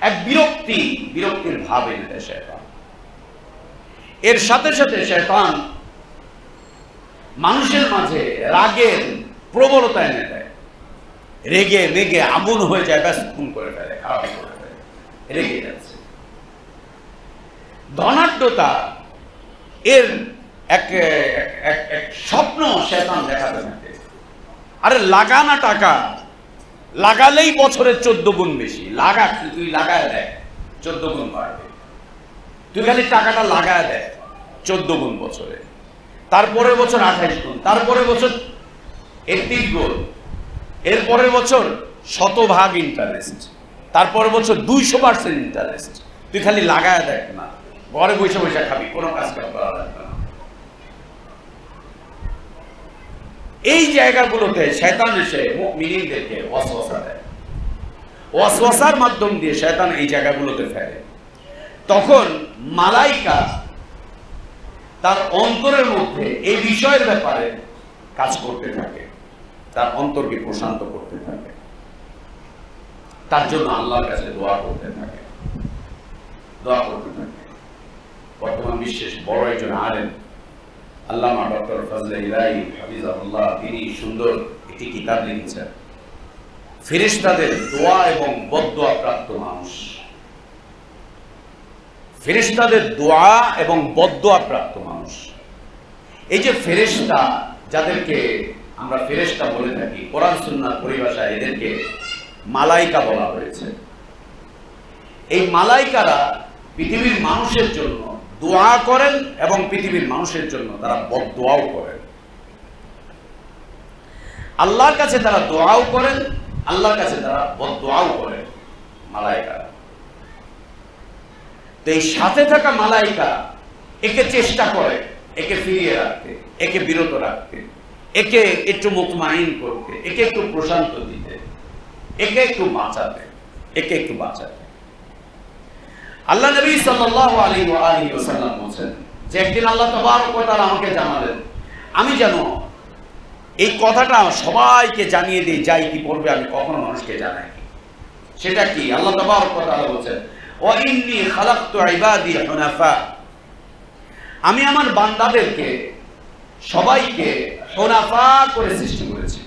এক বিরক্তির ভাব এনে দেয় শয়তান। এর সাথে সাথে শয়তান মানুষের মাঝে রাগের প্রবলতা এনে দেয়, রেগে মেগে আগুন হয়ে যায়, ব্যাস খুন করে ফেলে, খারাপ করে ফেলে, রেগে যাচ্ছে। ধনাঢ্যতা এর এক স্বপ্ন শয়তান দেখাতে থাকে। আরে লাগানা টাকা লাগালেই বছরের 14 গুণ বেশি, লাগা তুই লাগায় দেয় 14 গুণ বাড়বে, তুই খালি টাকাটা লাগায় দেয় 14 গুণ বছরে, তারপরের বছর 28 গুণ, তারপরের বছর 31 গুণ, এরপরের বছর 100% ইন্টারেস্ট, তারপরের বছর 200% ইন্টারেস্ট। তুই খালি লাগায় দেখ না, ঘরে বসে বসে খাবি, কোনো কাজ করা লাগবে না। এই জায়গাগুলোতে শয়তান এসে মুমিনদেরকে ওয়াসওয়াসা দেয়, ওয়াসওয়াসার মাধ্যম দিয়ে শয়তান এই জায়গাগুলোতে ফেলে। তখন মালাইকা তার অন্তরের মধ্যে এই বিষয়ের ব্যাপারে কাজ করতে থাকে, তার অন্তরকে প্রশান্ত করতে থাকে, তার জন্য আল্লাহর কাছে দোয়া করতে থাকে, দোয়া করতে থাকে। বর্তমান বিশ্বের বড় একজন আলেম আল্লামা ডক্টর ফজলে ইলাহি হাফিজাহুল্লাহ, তিনি সুন্দর একটি কিতাব লিখেছেন, ফেরেশতাদের দোয়া এবং বদদোয়া প্রাপ্ত মানুষ। ফেরেশতাদের দোয়া এবং বদদোয়া প্রাপ্ত মানুষ। এই যে ফেরেশতা, যাদেরকে আমরা ফেরেশতা বলে থাকি, কোরআন সুন্নাহর পরিভাষায় এদেরকে মালাইকা বলা হয়েছে। এই মালাইকারা পৃথিবীর মানুষের জন্য দোয়া করেন এবং পৃথিবীর মানুষের জন্য তারা বদদোয়াও করেন। আল্লাহর কাছে তারা দোয়াও করেন, আল্লাহর কাছে তারা বদদোয়াও করেন মালাইকারা। তো এই সাথে থাকা মালাইকা একে চেষ্টা করে একে ফিরিয়ে রাখতে, একে বিরত রাখতে, একে একটু মুতমাইন করতে, একে একটু প্রশান্ত দিতে, একে একটু বাঁচাতে, একে একটু বাঁচাতে। আল্লাহ নবী সাল্লাল্লাহু আলাইহি ওয়া আলিহি ওয়াসাল্লাম বলেন যে একদিন আল্লাহ তাবারক ওয়া তাআলা আমাকে জানালেন, আমি যেন এই কথাটা সবাইকে জানিয়ে দিই, যাই কি পড়বে আমি কখনো মানুষকে জানাই। সেটা কি? আল্লাহ তাবারক ওয়া তাআলা বলেন, ওয়া ইন্নী খালাকতু ইবাদি হুনাফা, আমি আমার বান্দাদেরকে সবাইকে হুনাফা করে সৃষ্টি করেছি,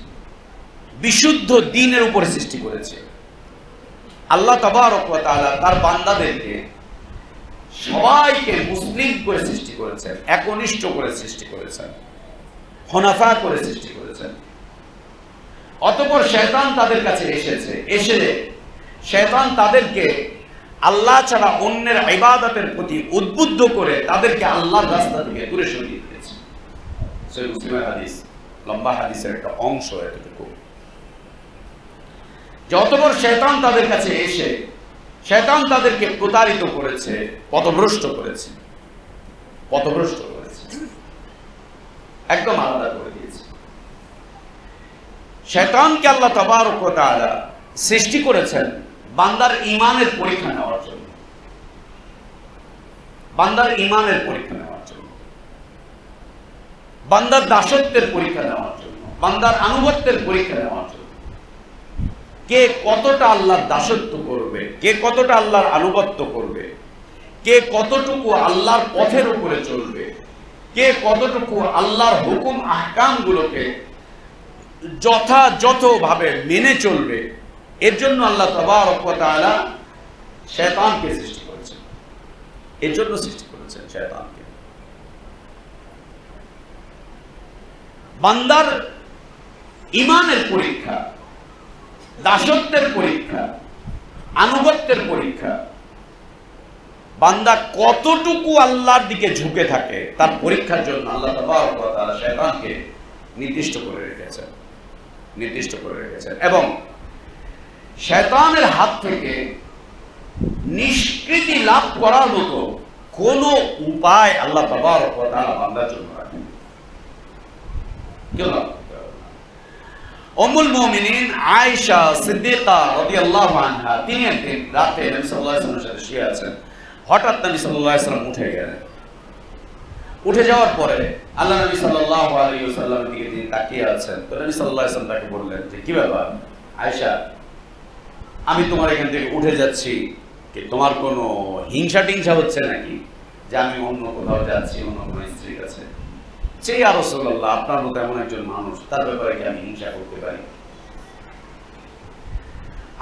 বিশুদ্ধ দ্বীনের উপরে সৃষ্টি করেছি। আল্লাহ তাবারক ওয়া তাআলা তার বান্দাদেরকে সবাইকে মুসলিম করে সৃষ্টি করেছেন, একনিষ্ঠ করে সৃষ্টি করেছেন, হুনাফা করে সৃষ্টি করেছেন। অতঃপর শয়তান তাদের কাছে এসেছে, এসে শয়তান তাদেরকে আল্লাহ ছাড়া অন্যের ইবাদতের প্রতি উদ্বুদ্ধ করে তাদেরকে আল্লাহর রাস্তা থেকে দূরে সরিয়ে দিয়েছে। সহিহ মুসলিমের হাদিস, লম্বা হাদিসের একটা অংশ এতটুকু। যতবার শয়তান তাদের কাছে এসে শয়তান তাদেরকে প্রতারিত করেছে, পথভ্রষ্ট করেছে, পথভ্রষ্ট করেছে, একদম আলাদা করে দিয়েছে। শয়তানকে আল্লাহ তাবারক ওয়া তাআলা সৃষ্টি করেছেন বান্দার ঈমানের পরীক্ষা নেওয়ার জন্য, বান্দার ঈমানের পরীক্ষা নেওয়ার জন্য, বান্দার দাসত্বের পরীক্ষা নেওয়ার জন্য, বান্দার আনুগত্যের পরীক্ষা নেওয়ার জন্য। কে কতটা আল্লাহর দাসত্ব করবে, কে কতটা আল্লাহর আনুগত্য করবে, কে কতটুকু আল্লাহর পথের উপরে চলবে, কে কতটুকু আল্লাহর হুকুম আহকামগুলোকে যথাযথভাবে মেনে চলবে, এর জন্য আল্লাহ তাবারক ওয়া তাআলা শয়তানকে সৃষ্টি করেছেন। এর জন্য সৃষ্টি করেছেন শয়তানকে। বান্দার ঈমানের পরীক্ষা, দাসত্বের পরীক্ষা, আনুগত্যের পরীক্ষা, বান্দা কতটুকু আল্লাহর দিকে ঝুঁকে থাকে তার পরীক্ষার জন্য আল্লাহ তাবারক ওয়া তাআলা শয়তানকে নির্দিষ্ট করে রেখেছেন, নির্দিষ্ট করে রেখেছেন। এবং শয়তানের হাত থেকে নিষ্কৃতি লাভ করার মতো কোন উপায় আল্লাহ তাবারক ওয়া তাআলা বান্দার জন্য রাখেন। কেউ না। উম্মুল মুমিনিন আয়েশা সিদ্দিকা রাদিয়াল্লাহু আনহা, তিনি একদিন রাতে নবী সাল্লাল্লাহু আলাইহি ওয়াসাল্লামের সাথে শুয়ে আছেন। হঠাৎ নবী সাল্লাল্লাহু আলাইহি ওয়াসাল্লাম উঠে গেলেন। উঠে যাওয়ার পরে আল্লাহ নবী সাল্লাল্লাহু আলাইহি ওয়াসাল্লামের দিকে তিনি তাকিয়ে আছেন। তো নবী সাল্লাল্লাহু আলাইহি ওয়াসাল্লাম তাকে বললেন যে, কি ব্যাপার আয়েশা, আমি তোমার এখান থেকে উঠে যাচ্ছি, কি তোমার কোনো হিংসা টিংসা হচ্ছে নাকি? যে আমি অন্য কোথাও যাচ্ছি, অন্য কোনো স্ত্রীর কাছে। সে ইয়া রাসূলুল্লাহ, আপনার মতো এমন একজন মানুষ, তার ব্যাপারে কি আমি হিংসা করতে পারি?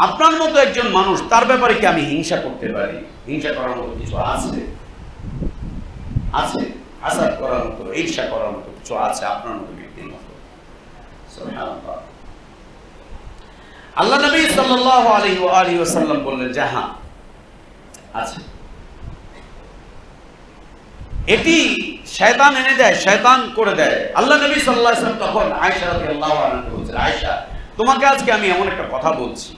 আপনার মতো একজন মানুষ, তার ব্যাপারে কি আমি হিংসা করতে পারি? হিংসা করার মতো কিছু আছে? আছে? হাসাদ করার মতো, ঈর্ষা করার মতো কিছু আছে আপনার মতো ব্যক্তির মতো? সুবহানাল্লাহ। আল্লাহ নবী সাল্লাল্লাহু আলাইহি ওয়া আলিহি ওয়াসাল্লাম বললেন যে হ্যাঁ আছে। এটি শয়তান এনে দেয়, শয়তান করে দেয়। আল্লাহ নবী সাল্লাল্লাহু আলাইহি ওয়াসাল্লাম তখন আয়েশা রাদিয়াল্লাহু আনহাকে বলছেন, আয়েশা, তোমাকে আজকে আমি এমন একটা কথা বলছি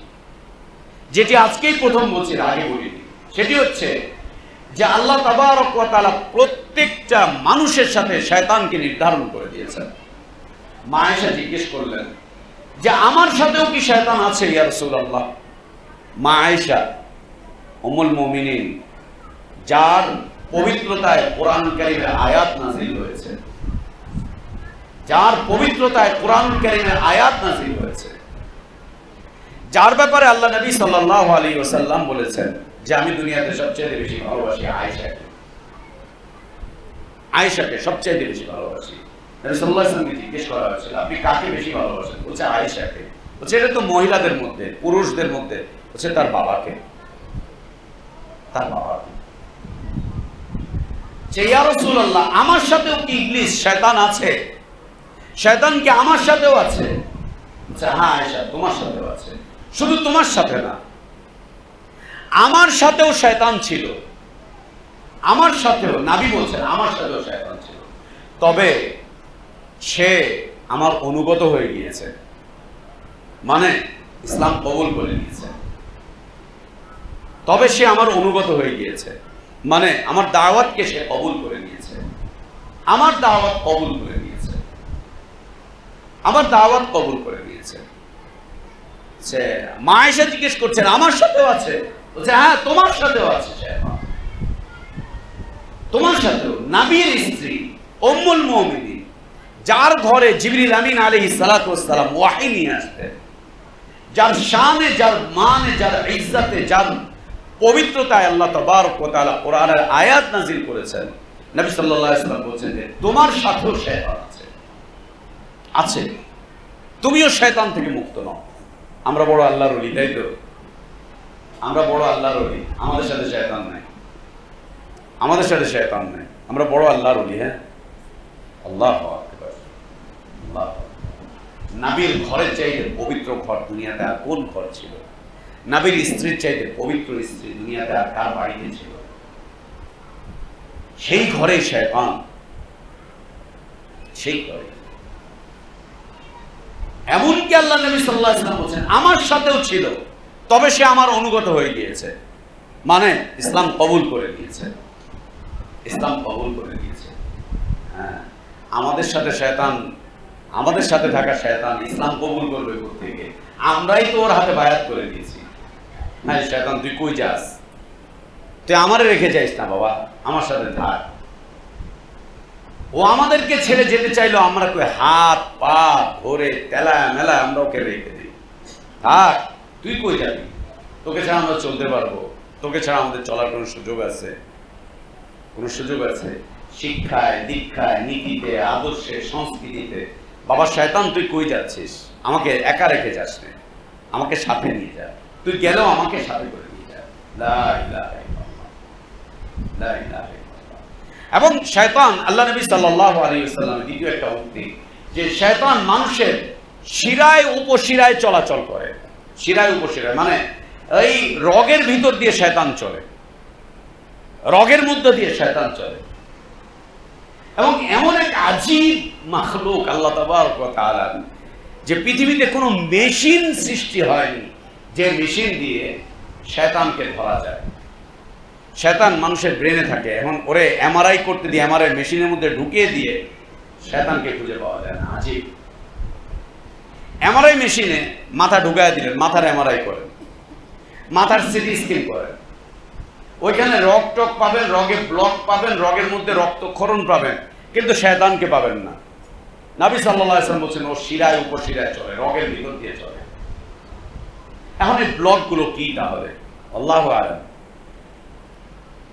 যেটি আজকেই প্রথম বলছি, আগে বলিনি। সেটি হচ্ছে যে আল্লাহ তাবারক ওয়া তাআলা প্রত্যেকটা মানুষের সাথে শয়তানকে নির্ধারণ করে দিয়েছেন। মা আয়েশা জিজ্ঞেস করলেন যে আমার সাথেও কি শয়তান আছে ইয়া রাসূলুল্লাহ? মা আয়েশা উম্মুল মুমিনিন, যার পবিত্রতায় কোরআন কারীমের আয়াত নাযিল হয়েছে, যার পবিত্রতায় কোরআন কারীমের আয়াত নাযিল হয়েছে, যার ব্যাপারে আল্লাহ নবী সাল্লাল্লাহু আলাইহি ওয়াসাল্লাম বলেছেন যে আমি দুনিয়াতে সবচেয়ে বেশি ভালোবাসি আয়েশাকে। আয়েশাকে সবচেয়ে বেশি ভালোবাসি। নবী সাল্লাল্লাহু আলাইহি ওয়াসাল্লামকে জিজ্ঞেস করা হয়েছিল আপনি কাকে বেশি ভালোবাসেন? বলছে আয়েশাকে। বলছে এটা তো মহিলাদের মধ্যে, পুরুষদের মধ্যে। বলছে তার বাবাকে। তার বাবাকে। যে ইয়া রাসূলুল্লাহ, আমার সাথেও কি ইবলিস শয়তান আছে? শয়তান কি আমার সাথেও আছে? বলছে হ্যাঁ আয়েশা, তোমার সাথেও আছে। শুধু তোমার সাথে না, আমার সাথেও শয়তান ছিল। আমার সাথেও, নবী বলছেন আমার সাথেও শয়তান ছিল। তবে সে আমার অনুগত হয়ে গিয়েছে, মানে ইসলাম কবুল করে নিয়েছে। তবে সে আমার অনুগত হয়ে গিয়েছে, মানে আমার দাওয়াতকে সে কবুল করে নিয়েছে। আমার দাওয়াত কবুল করে নিয়েছে, আমার দাওয়াত কবুল করে নিয়েছে। সে মা আয়েশা জিজ্ঞেস করছেন আমার সাথেও আছে? বলছে হ্যাঁ তোমার সাথেও আছে। তোমার সাথেও। নবীর স্ত্রী উম্মুল মুমিনিন, যার ঘরে জিবরিল আমিন আলাইহিস সালাতু ওয়াস সালাম ওয়াহী নিয়ে আসতেন, যার শানে, যার মানে, যার ইজ্জতে, যার পবিত্রতায় আল্লাহ তাবারক ওয়া তাআলা কোরআনের আয়াত নাযিল করেছেন, নবী সাল্লাল্লাহু আলাইহি ওয়াসাল্লাম বলেছেন যে তোমার সাথেও শয়তান আছে। আছে। তুমিও শয়তান থেকে মুক্ত নও। আমরা বড় আল্লাহর ওলি, তাই তো? আমরা বড় আল্লাহর ওলি, আমাদের সাথে শয়তান নাই। আমাদের সাথে শয়তান নাই, আমরা বড় আল্লাহর ওলি। হ্যাঁ, আল্লাহু আকবার। আল্লাহ। নবীর ঘরের চাইতে পবিত্র ঘর দুনিয়াতে আর কোন ঘর ছিল? নবীর স্ত্রীর চাইতে পবিত্র স্ত্রী দুনিয়াতে আর কার বাড়িতে ছিল? সেই ঘরে শয়তান, সেই ঘরে। এমনকি আল্লাহ নবী সাল্লাল্লাহু আলাইহি ওয়াসাল্লাম বলেন আমার সাথেও ছিল, তবে সে আমার অনুগত হয়ে গিয়েছে, মানে ইসলাম কবুল করে নিয়েছে। ইসলাম কবুল করে নিয়েছে। হ্যাঁ, আমাদের সাথে শয়তান, আমাদের সাথে থাকা শয়তান ইসলাম কবুল করবে কোথা থেকে? আমরাই তো ওর হাতে বায়াত করে দিয়েছি। হ্যাঁ শয়তান, তুই কই যাস? তুই আমারে রেখে যাইস না বাবা, আমার সাথে থাক। ও আমাদেরকে ছেড়ে যেতে চাইলো, আমরা কই হাত পা ধরে তেলা মেলা আমরা ওকে রেখে দিই। থাক, তুই কই যাবি? তোকে ছাড়া আমরা চলতে পারবো? তোকে ছাড়া আমাদের চলার কোনো সুযোগ আছে? কোনো সুযোগ আছে? শিক্ষায়, দীক্ষায়, নীতিতে, আদর্শে, সংস্কৃতিতে। বাবা শয়তান, তুই কই যাচ্ছিস? আমাকে একা রেখে যাস না, আমাকে সাথে নিয়ে যা। তুই গেলেও আমাকে সাথে করে নিয়ে যা। লা ইলাহা ইল্লাল্লাহ, লা ইলাহা ইল্লাল্লাহ। এবং শয়তান, আল্লাহ নবী সাল্লাল্লাহু আলাইহি ওয়াসাল্লাম দ্বিতীয় একটা উক্তি, যে শয়তান মানুষের শিরায় উপশিরায় চলাচল করে। শিরায় উপশিরায় মানে এই রগের ভিতর দিয়ে শয়তান চলে, রগের মধ্যে দিয়ে শয়তান চলে। এবং এমন এক আজীব মাখলুক আল্লাহ তাবারক ওয়া তাআলা, যে পৃথিবীতে কোনো মেশিন সৃষ্টি হয়নি যে মেশিন দিয়ে শয়তানকে ধরা যায়। শয়তান মানুষের ব্রেনে থাকে, এখন ওরে এমআরআই করতে দিয়ে, এমআরআই মেশিনের মধ্যে ঢুকিয়ে দিয়ে শয়তানকে খুঁজে পাওয়া যায় না। আজীব। এমআরআই মেশিনে মাথা ঢুকায় দিলেন, মাথার এমআরআই করেন, মাথার সিটি স্ক্যান করেন, ওইখানে রগ টক পাবেন, রগে ব্লক পাবেন, রগের মধ্যে রক্তক্ষরণ পাবেন, কিন্তু শয়তানকে পাবেন না। নবী সাল্লাল্লাহু আলাইহি ওয়াসাল্লাম বলেছেন ও শিরায় উপশিরায় চলে, রগের ভিতর দিয়ে চলে। এখন এই ব্লকগুলো কি তাহলে? আল্লাহু আ'লাম।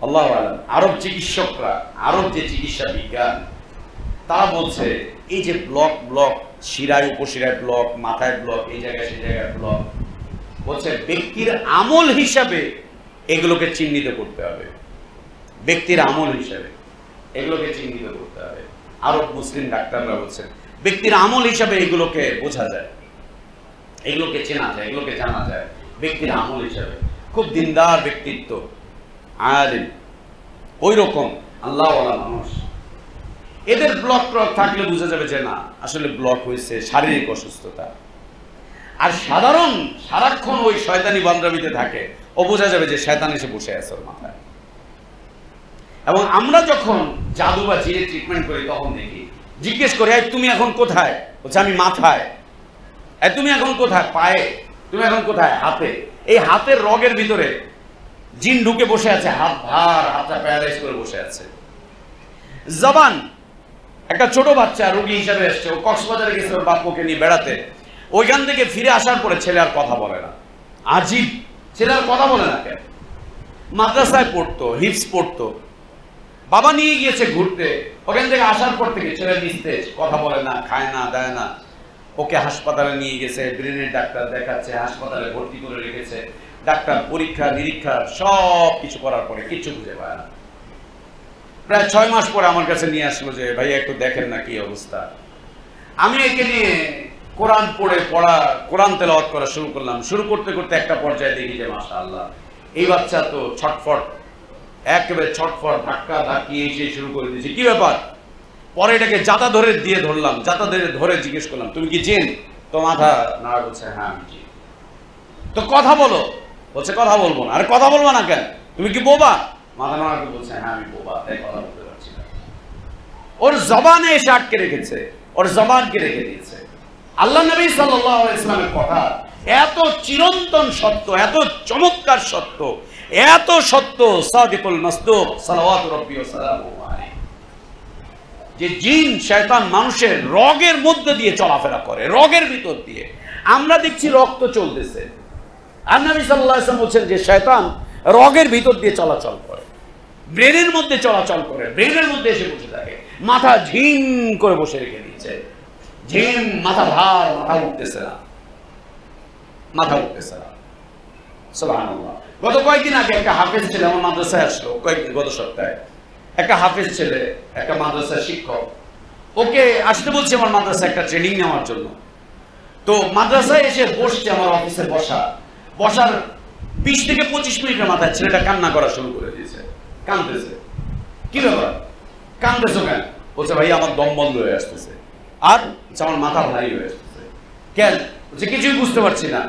আল্লাহু আলাম। আরব চিকিৎসকরা, আরব যে চিকিৎসা বিজ্ঞান, তারা বলছে এই যে ব্লক ব্লক, শিরায় উপশিরায় ব্লক, মাথায় ব্লক, এই জায়গায় সেই জায়গায় ব্লক, বলছে ব্যক্তির আমল হিসাবে এগুলোকে চিহ্নিত করতে হবে। ব্যক্তির আমল হিসাবে এগুলোকে চিহ্নিত করতে হবে। আরব মুসলিম ডাক্তাররা বলছেন ব্যক্তির আমল হিসাবে এগুলোকে বোঝা যায়, এগুলোকে চেনা যায়, এগুলোকে জানা যায় ব্যক্তির আমল হিসাবে। খুব দিনদার ব্যক্তিত্ব, আলিম, ওই রকম আল্লাহওয়ালা মানুষ, এদের ব্লক ট্লক থাকলে বোঝা যাবে যে না আসলে ব্লক হয়েছে শারীরিক অসুস্থতা। আর সাধারণ সারাক্ষণ ওই শয়তানি বান্দ্রামিতে থাকে, ও বোঝা যাবে যে শয়তান এসে বসে আছে ওর মাথায়। এবং আমরা যখন জাদু বা জিনে ট্রিটমেন্ট করি তখন দেখি, জিজ্ঞেস করে তুমি এখন কোথায়, বলছে আমি মাথায়। তুমি এখন কোথায়, পায়ে। তুমি এখন কোথায়, হাতে। এই হাতের রগের ভিতরে জিন ঢুকে বসে আছে, হাত ভার, হাতটা প্যারালাইজ করে বসে আছে। জবান, একটা ছোট বাচ্চা রোগী হিসাবে এসছে, ও কক্সবাজারে গেছে ওর বাপ্পকে নিয়ে বেড়াতে। ওইখান থেকে ফিরে আসার পরে ছেলে আর কথা বলে না। আজীব, ছেলে আর কথা বলে না কেন? মাদ্রাসায় পড়তো, হিপস পড়তো, বাবা নিয়ে গিয়েছে ঘুরতে, ওখান থেকে আসার পর থেকে ছেলে নিস্তেজ, কথা বলে না, খায় না, দেয় না। ওকে হাসপাতালে নিয়ে গেছে, ব্রেনের ডাক্তার দেখাচ্ছে, হাসপাতালে ভর্তি করে রেখেছে। ডাক্তার পরীক্ষা নিরীক্ষা সব কিছু করার পরে কিচ্ছু খুঁজে পায় না। প্রায় 6 মাস পরে আমার কাছে নিয়ে আসলো যে ভাই একটু দেখেন না কি অবস্থা। আমি একে নিয়ে কোরআন কোরআন তেলাওয়াত করা শুরু করলাম। শুরু করতে করতে একটা পর্যায়ে দেখি যে মাশাআল্লাহ এই বাচ্চা তো ছটফট, একেবারে ছটফট, ধাক্কা ধাক্কি এসে শুরু করে দিয়েছে। কি ব্যাপার? পরে এটাকে জাতা ধরে দিয়ে ধরলাম, জাতা ধরে জিজ্ঞেস করলাম তুমি কি জিন? তো মাথা না, বলছে হ্যাঁ আমি জিন। তো কথা বলো, বলছে কথা বলবো না। আরে কথা বলবো না কেন? তুমি কি বোবা? মাথা না, বলছে হ্যাঁ আমি বোবা, তাই কথা বলতে পারছি না। ওর জবানে এসে আটকে রেখেছে, ওর জবানকে রেখে দিয়েছে। আল্লাহ নবী সাল্লাল্লাহু আলাইহি ওয়াসাল্লামের কথা এত চিরন্তন সত্য, এত চমৎকার সত্য, এত সত্য, সাদিকুল মাসদুক সালাওয়াতু রাব্বি ওয়া সালামুহু আলাইহি, যে জিন শয়তান মানুষের রগের মধ্যে দিয়ে চলাফেরা করে, রগের ভিতর দিয়ে। আমরা দেখছি রক্ত চলতেছে, আর নবী সাল্লাল্লাহু আলাইহি ওয়াসাল্লাম বলছেন যে শয়তান রগের ভিতর দিয়ে চলাচল করে, ব্রেনের মধ্যে চলাচল করে, ব্রেনের মধ্যে এসে বসে থাকে, মাথা ঝিম করে বসে রেখে দিয়েছে। ঝিম, মাথা ভার, মাথা উঠতেছে না, মাথা উঠতেছে না। সুবহানাল্লাহ। গত কয়েকদিন আগে একটা হাফেজ ছেলে আমার মাদ্রাসায় আসলো, গত সপ্তাহে একটা হাফেজ ছেলে, একটা মাদ্রাসার শিক্ষক, ওকে আসতে বলছে আমার মাদ্রাসায় একটা ট্রেনিং নেওয়ার জন্য। তো মাদ্রাসায় এসে বসছে, আমার অফিসে বসার 20 থেকে 25 মিনিটের মাথায় ছেলেটা কান্না করা শুরু করে দিয়েছে, কাঁদতেছে। কি ব্যাপার, কাঁদতেছো কেন? বলছে ভাই আমার দম বন্ধ হয়ে আসতেছে, আর আমার মাথা ভারী হয়ে আসতেছে। কেন? বলছে কিছুই বুঝতে পারছি না,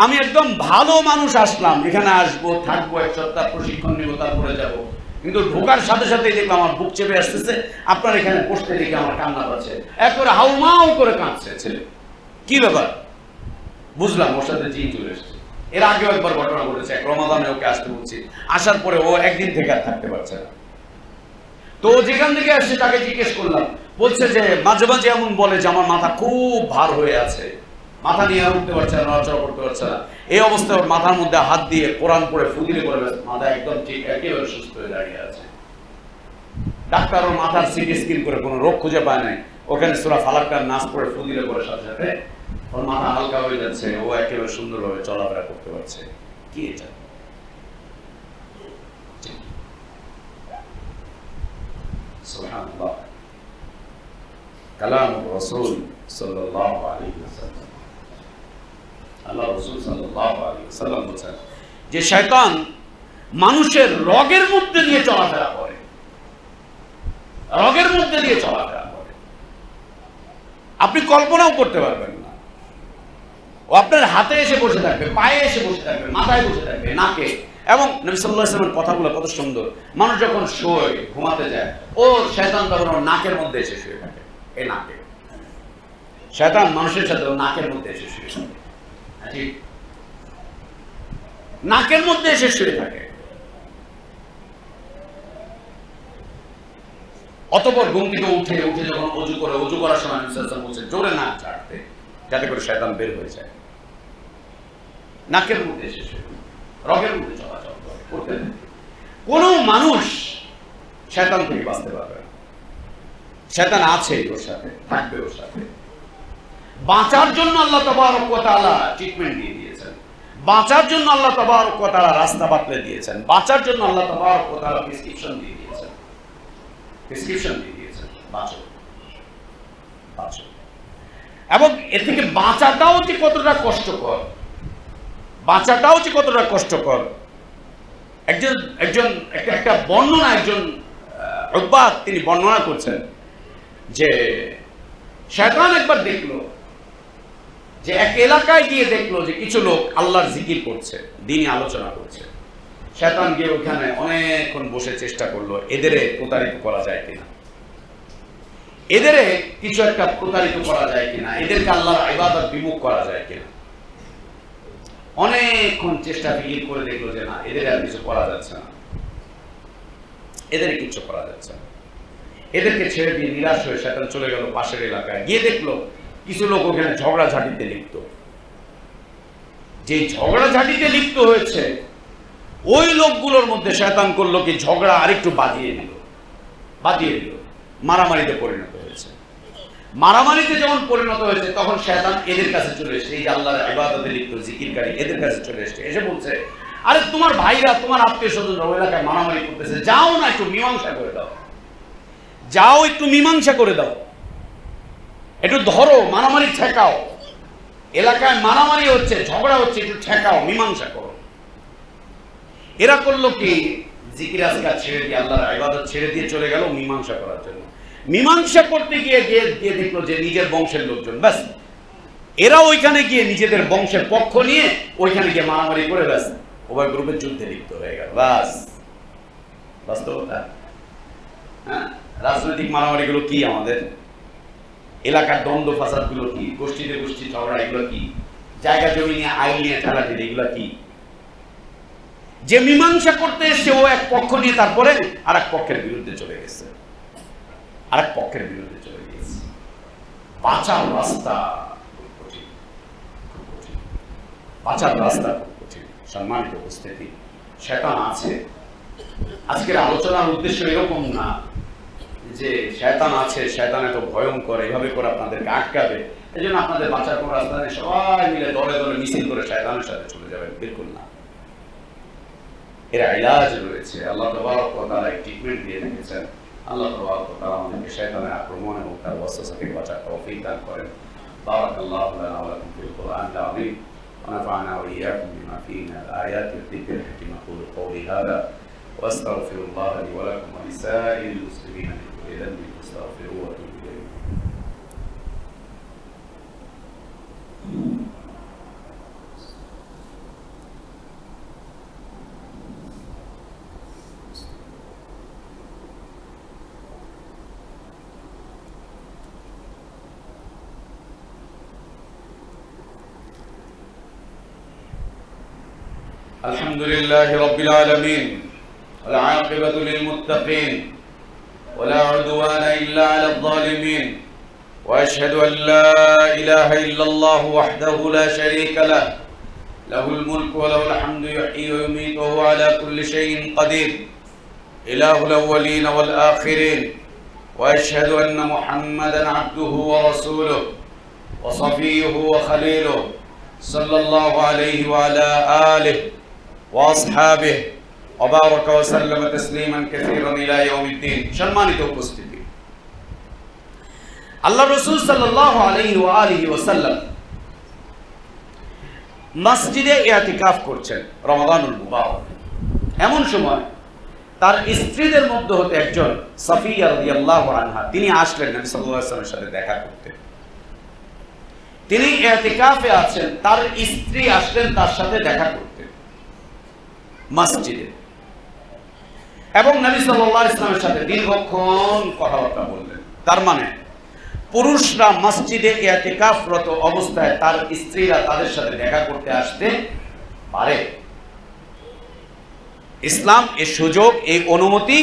আমি একদম ভালো মানুষ, আসলাম এখানে, আসবো, থাকবো, 1 সপ্তাহ প্রশিক্ষণ নিব, তারপরে যাবো, কিন্তু ঢোকার সাথে সাথেই দেখলাম আমার বুক চেপে আসতেছে, আপনার এখানে বসতে দেখে আমার কান্না পাচ্ছে, একবারে হাউমাউ করে কাঁদছে ছেলে। কি ব্যাপার? বুঝলাম ওর সাথে জিন চলে এসেছে। এর আগেও একবার ঘটনা ঘটেছে, এক রমাদানে ওকে আসতে বলছি, আসার পরে ও একদিন থেকে আর থাকতে পারছে না। তো যেখান থেকে আসছে তাকে জিজ্ঞেস করলাম, বলছে যে মাঝে মাঝে এমন বলে যে আমার মাথা খুব ভার হয়ে আছে, মাথা নিয়ে আর উঠতে পারছে না, নড়াচড়া করতে পারছে না। এই অবস্থায় ওর মাথার মধ্যে হাত দিয়ে কোরআন পড়ে ফুদিলে করে মাথা একদম ঠিক, একেবারে সুস্থ হয়ে দাঁড়িয়ে আছে। ডাক্তার ওর মাথার সিটি স্ক্যান করে কোনো রোগ খুঁজে পায় নাই, ওখানে সূরা ফালাকটার নাচ পড়ে ফুদিলে করে সাথে সাথে ওর মাথা হালকা হয়ে যাচ্ছে, ও একেবারে সুন্দরভাবে চলাফেরা করতে পারছে। কি এটা? সুবহানাল্লাহ। কালামুর রাসূল সাল্লাল্লাহু আলাইহি ওয়াসাল্লাম, আল্লাহ রাসূল সাল্লাল্লাহু আলাইহি ওয়াসাল্লাম বলেছেন যে শয়তান মানুষের রগের মধ্যে দিয়ে চলাফেরা করে, রগের মধ্যে দিয়ে চলাফেরা করে, আপনি কল্পনাও করতে পারবেন না। ও আপনার হাতে এসে বসে থাকবে, পায়ে এসে বসে থাকবে, মাথায় বসে থাকবে, নাকে। এবং নবী সাল্লাল্লাহু আলাইহি ওয়াসাল্লামের কথাগুলো কত সুন্দর। মানুষ যখন শোয়, ঘুমাতে যায়, ও শয়তান তখন ওর নাকের মধ্যে এসে শুয়ে থাকে। এই নাকে শয়তান মানুষের সাথে নাকের মধ্যে এসে শুয়ে থাকে, ঠিক নাকের মধ্যে এসে শুয়ে থাকে। অতঃপর ঘুম থেকে উঠে যখন অজু করার সময় নবী সাল্লাল্লাহু আলাইহি ওয়াসাল্লাম বলছেন জোরে নাক ঝাড়তে, যাতে করে শয়তান বের হয়ে যায়। নাকের মধ্যে এসে শুয়ে, রগের মধ্যে চলাচল করতে। কোনো মানুষ শয়তান থেকে বাঁচতে পারবে না। শয়তান আছে ওর সাথে, থাকবে ওর সাথে। বাঁচার জন্য আল্লাহ তাবারক ওয়া তাআলা ট্রিটমেন্ট দিয়ে দিয়েছেন, বাঁচার জন্য আল্লাহ তাবারক ওয়া তাআলা রাস্তা বাতলে দিয়েছেন, বাঁচার জন্য আল্লাহ তাবারক ওয়া তাআলা প্রেসক্রিপশন দিয়ে দিয়েছেন, প্রেসক্রিপশন দিয়ে দিয়েছেন, বাঁচো বাঁচো। এবং এ থেকে বাঁচাটাও যে কতটা কষ্টকর, বাঁচাটাও যে কতটা কষ্টকর। একটা বর্ণনা, একজন উবাদ তিনি বর্ণনা করছেন যে শয়তান একবার দেখলো যে এক এলাকায় গিয়ে দেখলো যে কিছু লোক আল্লাহর জিকির করছে, দ্বীনি আলোচনা করছে। শয়তান গিয়ে ওখানে অনেকক্ষণ বসে চেষ্টা করলো এদেরে প্রতারিত করা যায় কিনা, এদেরে কিছু একটা প্রতারিত করা যায় কিনা, এদেরকে আল্লাহর ইবাদত বিমুখ করা যায় কিনা। অনেকক্ষণ চেষ্টা ফিকির করে দেখলো যে না, এদের আর কিছু করা যাচ্ছে না, এদের কিছু করা যাচ্ছে না। এদেরকে ছেড়ে দিয়ে নিরাশ হয়ে শয়তান চলে গেল পাশের এলাকায়। গিয়ে দেখলো কিছু লোক ওখানে ঝগড়াঝাটিতে লিপ্ত। যে ঝগড়াঝাটিতে লিপ্ত হয়েছে ওই লোকগুলোর মধ্যে শয়তান করলো কি, ঝগড়া আরেকটু বাজিয়ে দিল, মারামারিতে পরিণত হয়েছে। মারামারিতে যখন পরিণত হয়েছে তখন শয়তান এদের কাছে চলে এসেছে, এই যে আল্লাহর ইবাদতে লিপ্ত জিকিরকারী, এদের কাছে চলে এসেছে। এসে বলছে, আরে তোমার ভাইরা, তোমার আত্মীয় স্বজনরা ওই এলাকায় মারামারি করতেছে, যাও না একটু মীমাংসা করে দাও, যাও একটু মীমাংসা করে দাও, একটু ধরো, মারামারি ঠেকাও, এলাকায় মারামারি হচ্ছে, ঝগড়া হচ্ছে, একটু ঠেকাও, মীমাংসা করো। এরা করলো কি, জিকির আজকার ছেড়ে দিয়ে আল্লাহর ইবাদত ছেড়ে দিয়ে চলে গেল মীমাংসা করার জন্য। মীমাংসা করতে গিয়ে দেখলো যে নিজের বংশের লোকজন, ব্যাস এরা ওইখানে গিয়ে নিজেদের বংশের পক্ষ নিয়ে ওইখানে গিয়ে মারামারি করে, ব্যাস উভয় গ্রুপের যুদ্ধে লিপ্ত হয়ে গেল। ব্যাস বাস্তবতা। হ্যাঁ, রাজনৈতিক মারামারি গুলো কি, আমাদের এলাকার দ্বন্দ্ব ফাসাদ গুলো কি, গোষ্ঠীতে গোষ্ঠী ঝগড়া এগুলো কি, জায়গা জমি নিয়ে আইন নিয়ে ঠেলাঠেলি এগুলো কি। যে মীমাংসা করতে এসে ও এক পক্ষ নিয়ে তারপরে আর এক পক্ষের বিরুদ্ধে চলে গেছে, আর এক পক্ষের বিরুদ্ধে চলে গেছে। বাঁচার রাস্তা খুব কঠিন, খুব কঠিন, বাঁচার রাস্তা খুব কঠিন। সম্মানিত উপস্থিতি, শয়তান আছে। আজকের আলোচনার উদ্দেশ্য এরকম না যে শয়তান আছে, শয়তান এত ভয়ঙ্কর, এভাবে করে আপনাদেরকে আটকাবে, এই জন্য আপনাদের বাঁচার কোনো রাস্তা নেই, সবাই মিলে দলে দলে মিছিল করে শয়তানের সাথে চলে যাবেন, বিলকুল না। এর ইলাজ রয়েছে, আল্লাহ তাবারক ওয়া তাআলা ট্রিটমেন্ট দিয়ে রেখেছেন। আল্লাহ তাবারক ওয়া তাআলা আমাদেরকে শয়তানের আক্রমণ এবং তার ওয়াসওয়াসা থেকে বাঁচার তৌফিক দান করেন। বারাকাল্লাহু লানা ওয়া লাকুম ফিল কুরআনিল আযীম ওয়া নাফা'না ওয়া ইয়্যাকুম বিমা ফীহি মিনাল আয়াতি ওয়াদ যিকরিল হাকীম। আকুলু কওলি হাযা ওয়া আস্তাগফিরুল্লাহ লি ওয়া লাকুম ওয়া লিসাইরিল মুসলিমিনা মিন কুল্লি যানবিন ফাস্তাগফিরুহু ওয়া তুবু ইলাইহি। الحمد لله رب العالمين والعاقبة للمتقين ولا عدوان إلا على الظالمين وأشهد أن لا إله إلا الله وحده لا شريك له له الملك وله الحمد يحيي ويميت وهو على كل شيء قدير إله الأولين والآخرين وأشهد أن محمدا عبده ورسوله وصفيه وخليله صلى الله عليه وعلى آله وأصحابه وبارك وسلم تسليما كثيرا إلى يوم الدين। সম্মানিত উপস্থিতি, আল্লাহ রাসূল সাল্লাল্লাহু আলাইহি ওয়া আলিহি ওয়াসাল্লাম মসজিদে ইতিকাফ করছেন রমাদানুল মুবারক। এমন সময় তার স্ত্রীদের মধ্যে হতে একজন সাফিয়া রাদিয়াল্লাহু আনহা, তিনি আসলেন নবী সাল্লাল্লাহু আলাইহি ওয়াসাল্লামের সাথে দেখা করতে। তিনি ইতিকাফে আছেন, তার স্ত্রী আসলেন তার সাথে দেখা করতে মসজিদে, এবং নবী সাল্লাল্লাহু আলাইহি ওয়াসাল্লামের সাথে দীর্ঘক্ষণ কথাবার্তা বললেন। তার মানে পুরুষরা মসজিদে ইতিকাফরত অবস্থায় তার স্ত্রীরা তাদের সাথে দেখা করতে আসতে পারে। ইসলাম এই সুযোগ, এই অনুমতি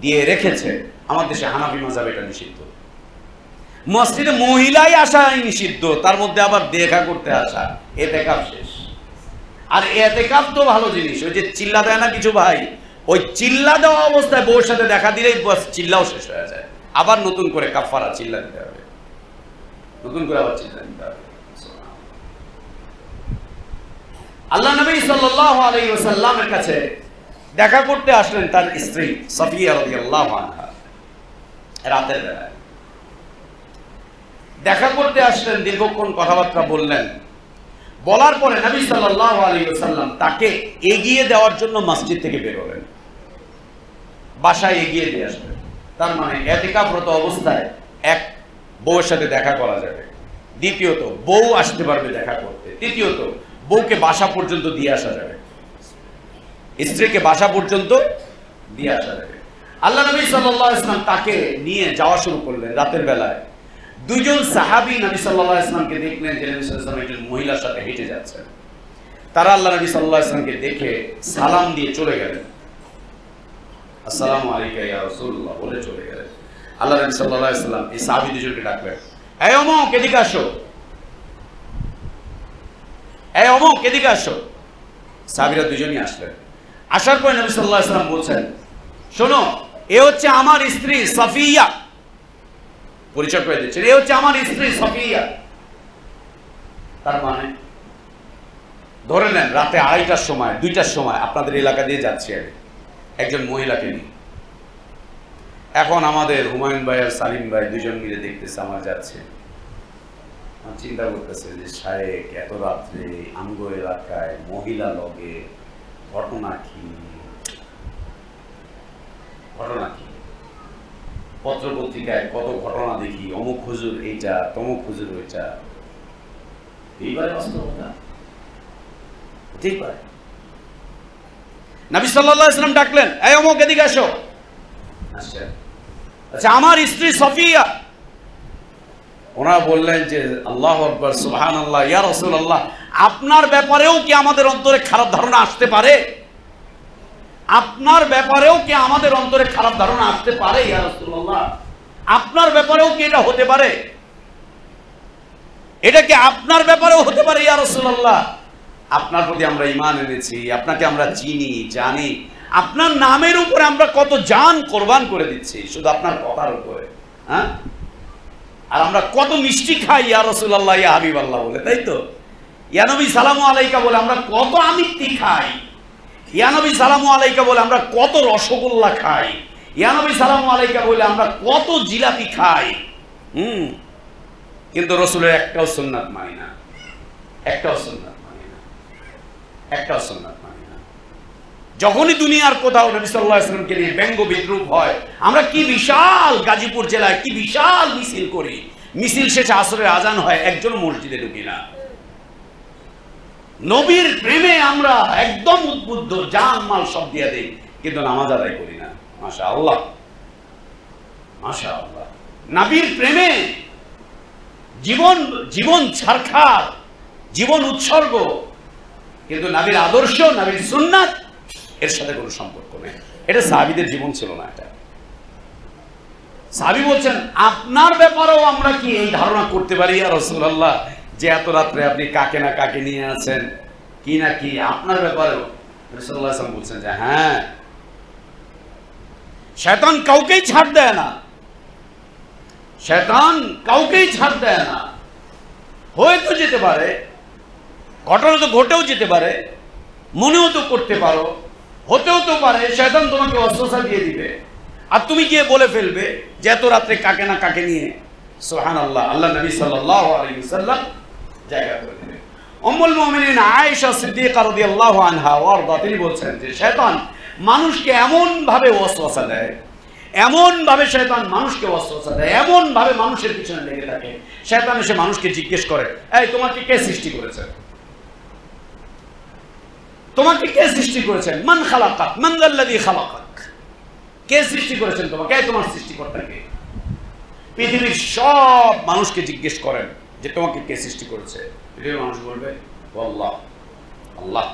দিয়ে রেখেছে। আমার দেশে হানাফি মাযহাব এটা নিষিদ্ধ। মসজিদে মহিলাই আসা নিষিদ্ধ, তার মধ্যে আবার দেখা করতে আসা, ইতিকাফ শেষ। আর ইতিকাফ তো ভালো জিনিস, ওই যে চিল্লা দেয় না কিছু ভাই, ওই চিল্লা দেওয়া অবস্থায় বউর সাথে দেখা দিলেই বাস চিল্লাও শেষ হয়ে যায়, আবার নতুন করে কাফারা চিল্লা দিতে হবে, নতুন করে আবার চিল্লা দিতে হবে। আল্লাহ নবী সাল্লাল্লাহু আলাইহি ওয়াসাল্লামের কাছে দেখা করতে আসলেন তার স্ত্রী সাফিয়া রাদিয়াল্লাহু আনহা। রাতের বেলায় দেখা করতে আসলেন, দীর্ঘক্ষণ কথাবার্তা বললেন। বলার পরে নবী সাল্লাল্লাহু আলাইহি ওয়াসাল্লাম তাকে এগিয়ে দেওয়ার জন্য মসজিদ থেকে বের হলেন, বাসায় এগিয়ে দিয়ে আসবেন। তার মানে ইতিকাফরত অবস্থায় এক, বউয়ের সাথে দেখা করা যাবে, দ্বিতীয়ত বউ আসতে পারবে দেখা করতে, তৃতীয়ত বউকে বাসা পর্যন্ত দিয়ে আসা যাবে, স্ত্রীকে বাসা পর্যন্ত দিয়ে আসা যাবে। আল্লাহ নবী সাল্লাল্লাহু আলাইহি ওয়াসাল্লাম তাকে নিয়ে যাওয়া শুরু করলেন। রাতের বেলায় দুইজন সাহাবী নবী সাল্লাল্লাহু আলাইহি ওয়াসাল্লামকে দেখলেন যে নবী সাল্লাল্লাহু আলাইহি ওয়াসাল্লাম একজন মহিলার সাথে হেঁটে যাচ্ছেন। তারা আল্লাহ নবী সাল্লাল্লাহু আলাইহি ওয়াসাল্লামকে দেখে সালাম দিয়ে চলে গেলেন, আসসালামু আলাইকা ইয়া রাসূলুল্লাহ বলে চলে গেলেন। আল্লাহ নবী সাল্লাল্লাহু আলাইহি ওয়াসাল্লাম এই সাহাবী দুজনকে ডাকলেন, এই অমুক এদিকে আসো, এই অমুক এদিকে আসো। সাহাবীরা দুজনই আসলেন। আসার পরে নবী সাল্লাল্লাহু আলাইহি ওয়াসাল্লাম বলছেন, শোনো, এ হচ্ছে আমার স্ত্রী সাফিয়া। পরিচয় করে দিচ্ছেন, এ হচ্ছে আমার স্ত্রী সাফিয়া। তার মানে ধরে নেন রাতে 2:30টার সময় 2টার সময় আপনাদের এলাকা দিয়ে যাচ্ছি আমি একজন মহিলাকে নিয়ে। এখন আমাদের হুমায়ুন ভাই আর সালিম ভাই দুজন মিলে দেখতেছে আমার যাচ্ছে, চিন্তা করতেছে যে শায়েক এত রাত্রে আমগো এলাকায় মহিলা লগে ঘটনা কি, ঘটনা কি? পত্র পত্রিকায় কত ঘটনা দেখি, অমুক হুজুর এইটা, তমুক হুজুর ওইটা। এইবারে বাস্তবতা হতেই পারে। নবী সাল্লাল্লাহু আলাইহি ওয়াসাল্লাম ডাকলেন, এই অমুক এদিকে আসো। আচ্ছা, আমার স্ত্রী সাফিয়া। ওনারা বললেন যে আল্লাহু আকবার, সুবহানাল্লাহ, ইয়া রাসূলুল্লাহ, আপনার ব্যাপারেও কি আমাদের অন্তরে খারাপ ধারণা আসতে পারে? আপনার ব্যাপারেও কি আমাদের অন্তরে খারাপ ধারণা আসতে পারে ইয়া রাসূলুল্লাহ? আপনার ব্যাপারেও কি এটা হতে পারে? এটা কি আপনার ব্যাপারেও হতে পারে ইয়া রাসূলুল্লাহ? আপনার প্রতি আমরা ঈমান এনেছি, আপনাকে আমরা চিনি জানি, আপনার নামের উপরে আমরা কত জান কোরবান করে দিচ্ছি শুধু আপনার কথার উপরে, হ্যাঁ? আর আমরা কত মিষ্টি খাই ইয়া রাসূলুল্লাহ, ইয়া হাবিবাল্লাহ বলে, তাই তো? ইয়া নবী সালামু আলাইকা বলে আমরা কত আমিত্তি খাই, ইয়া নবী সালামু আলাইকা বলে আমরা কত রসগোল্লা খাই, ইয়া নবী সালামু আলাইকা বলে আমরা কত জিলাপি খাই। কিন্তু রাসূলের একটাও সুন্নাত মানি না, একটাও সুন্নাত মানি না, একটাও সুন্নাত মানি না। যখনই দুনিয়ার কোথাও নবী সাল্লাল্লাহু আলাইহি ওয়াসাল্লামকে নিয়ে ব্যঙ্গ বিদ্রুপ হয়, আমরা কি বিশাল গাজীপুর জেলায় কি বিশাল মিছিল করি, মিছিল শেষে আসরের আজান হয়, একজন মসজিদে ঢুকি না। নবীর প্রেমে আমরা একদম উদ্বুদ্ধ, জান মাল সব দিয়ে দেই, কিন্তু নামাজ আদায় করি না। মাশাআল্লাহ, মাশাআল্লাহ। নবীর প্রেমে জীবন জীবন ছারখার, জীবন উৎসর্গ, কিন্তু নবীর আদর্শ, নবীর সুন্নাত এর সাথে কোনো সম্পর্ক নেই। এটা সাহাবীদের জীবন ছিল না। এটা সাহাবী বলছেন, আপনার ব্যাপারেও আমরা কি এই ধারণা করতে পারি ইয়া রাসূলুল্লাহ যে এত রাত্রে আপনি কাকে না কাকে নিয়ে আছেন, কি না কি আপনার ব্যাপারেও? নবী সাল্লাল্লাহু আলাইহি ওয়াসাল্লাম বলছেন যে হ্যাঁ, শয়তান কাউকেই ছাড় দেয় না, শয়তান কাউকেই ছাড় দেয় না। হয়তো যেতে পারে, ঘটনা তো ঘটেও যেতে পারে, মনেও তো করতে পারো, হতেও তো পারে শয়তান তোমাকে ওয়াসওয়াসা দিয়ে দিবে, আর তুমি গিয়ে বলে ফেলবে যে এত রাত্রে কাকে না কাকে নিয়ে। সুবহানাল্লাহ। আল্লাহ নবী সাল্লাল্লাহু আলাইহি ওয়াসাল্লাম জায়গা করে দিলেন। উম্মুল মুমিনিন আয়েশা সিদ্দিকা রাদিয়াল্লাহু আনহা ওয়ারদা, তিনি বলছেন যে শয়তান মানুষকে এমন ভাবে ওয়াসওয়াসা দেয়, এমন ভাবে শয়তান মানুষকে ওয়াসওয়াসা দেয়, এমন ভাবে মানুষের পিছনে লেগে থাকে। শয়তান এসে মানুষকে জিজ্ঞেস করে, এই তোমাকে কে সৃষ্টি করেছে? তোমাকে কে সৃষ্টি করেছেন? মান খালাকাক, মান যাল্লাযী খালাকাক, কে সৃষ্টি করেছেন তোমাকে? তোমার সৃষ্টিকর্তা কে? পৃথিবীর সব মানুষকে জিজ্ঞেস করেন যে তোমাকে কে সৃষ্টি করেছে? পৃথিবীর মানুষ বলবে আল্লাহ, আল্লাহ।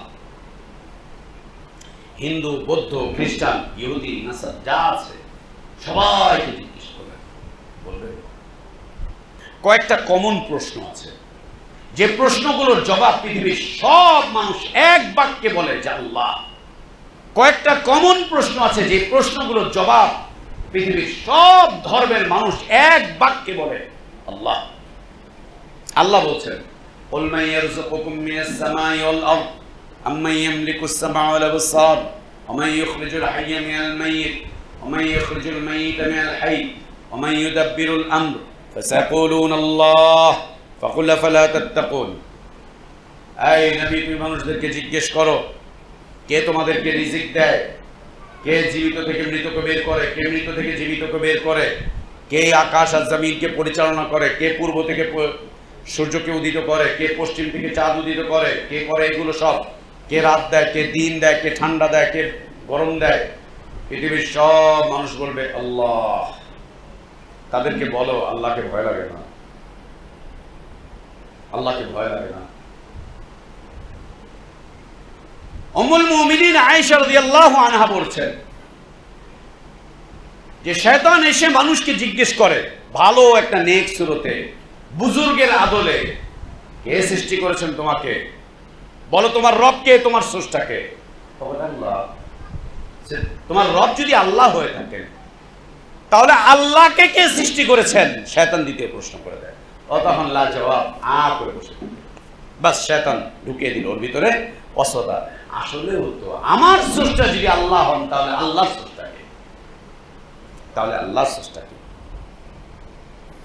হিন্দু, বৌদ্ধ, খ্রিস্টান, ইহুদি, নাসার যা আছে সবাইকে জিজ্ঞেস করবেন, বলবে। কয়েকটা কমন প্রশ্ন আছে, যে প্রশ্নগুলোর জবাব পৃথিবীর সব মানুষ এক বাক্যে বলে যে আল্লাহ। কয়েকটা কমন প্রশ্ন আছে, যে প্রশ্নগুলোর জবাব পৃথিবীর সব ধর্মের মানুষ এক বাক্যে বলে আল্লাহ। আল্লাহ বলছেন, قُلْ مَنْ يَرْزُقُكُم مِّنَ السَّمَاءِ وَالْأَرْضِ أَمَّنْ يَمْلِكُ السَّمْعَ وَالْأَبْصَارَ وَمَنْ يُخْرِجُ الْحَيَّ مِنَ الْمَيِّتِ وَمَنْ يُخْرِجُ الْمَيِّتَ مِنَ الْحَيِّ وَمَنْ يُدَبِّرُ الْأَمْرَ فَسَيَقُولُونَ اللَّهُ فَقُلْ أَفَلَا تَتَّقُونَ। এই নবী, তুমি মানুষদেরকে জিজ্ঞেস করো, কে তোমাদেরকে রিজিক দেয়, কে জীবিত থেকে মৃতকে বের করে, কে মৃত থেকে জীবিতকে বের করে, কে আকাশ আর জমিনকে পরিচালনা করে, কে পূর্ব থেকে সূর্যকে উদিত করে, কে পশ্চিম থেকে চাঁদ উদিত করে, কে করে এগুলো সব, কে রাত দেয়, কে দিন দেয়, কে ঠান্ডা দেয়, কে গরম দেয়। পৃথিবীর সব মানুষ বলবে আল্লাহ। তাদেরকে বলো, আল্লাহকে ভয় লাগে না? আল্লাহকে ভয় লাগে না? উম্মুল মুমিনিন আয়েশা রাদিয়াল্লাহু আনহা বলছেন যে শয়তান এসে মানুষকে জিজ্ঞেস করে ভালো একটা নেক সুরতে, বুজুর্গের আদলে, কে সৃষ্টি করেছেন তোমাকে? বলো তোমার রব কে, তোমার স্রষ্টা কে? আল্লাহ। তোমার রব যদি আল্লাহ হয়ে থাকে, তাহলে আল্লাহকে কে সৃষ্টি করেছেন? শয়তান দ্বিতীয় প্রশ্ন করে দেয়। তখন লা জবাব, করে বসে বাস শয়তান ঢুকিয়ে দিল ওর ভিতরে অসদা। আসলে হতো আমার স্রষ্টা যদি আল্লাহ হন, তাহলে আল্লাহর স্রষ্টা কে? তাহলে আল্লাহর স্রষ্টা কে?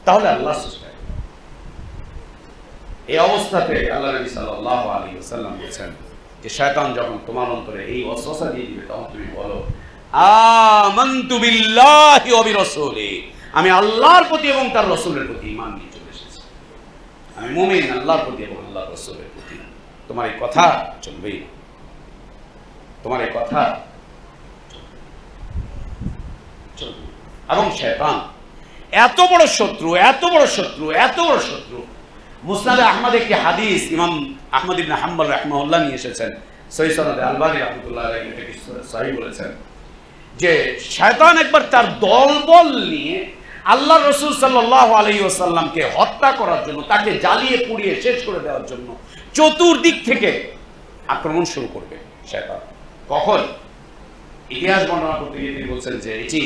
তাহলে আল্লাহর স্রষ্টা কে? এই অবস্থাতে আল্লাহ নবী সাল্লাল্লাহু আলাইহি ওয়াসাল্লাম বলেছেন যে শয়তান যখন তোমার অন্তরে এই ওয়াসওয়াসা দিয়ে দিবে, তখন তুমি বলো আমানতু বিল্লাহি ওয়া বিরাসূলিহি, আমি আল্লাহর প্রতি এবং তার রাসূলের প্রতি ঈমান নিয়ে চলে এসেছি। আমি মুমিন আল্লাহর প্রতি এবং আল্লাহর রাসূলের প্রতি। তোমার এই কথা চলবেই, তোমার এই কথা চলবে। এবং শয়তান এত বড় শত্রু, এত বড় শত্রু, এত বড় শত্রু। মুসনাদে আহমদ একটি হাদিস ইমাম আহমদ ইবনে হাম্বল রাহিমাহুল্লাহ নিয়ে এসেছেন, সহিহ সনদে আলবানী রাহমাতুল্লাহ আলাইহি এটাকে সহিহ বলেছেন যে শয়তান একবার তার দলবল নিয়ে আল্লাহ রাসূল সাল্লাল্লাহু আলাইহি ওয়াসাল্লামকে হত্যা করার জন্য, তাকে জ্বালিয়ে পুড়িয়ে শেষ করে দেওয়ার জন্য চতুর্দিক থেকে আক্রমণ শুরু করবে শয়তান। কখন? ইতিহাস বর্ণনা করতে গিয়ে তিনি বলছেন যে এটি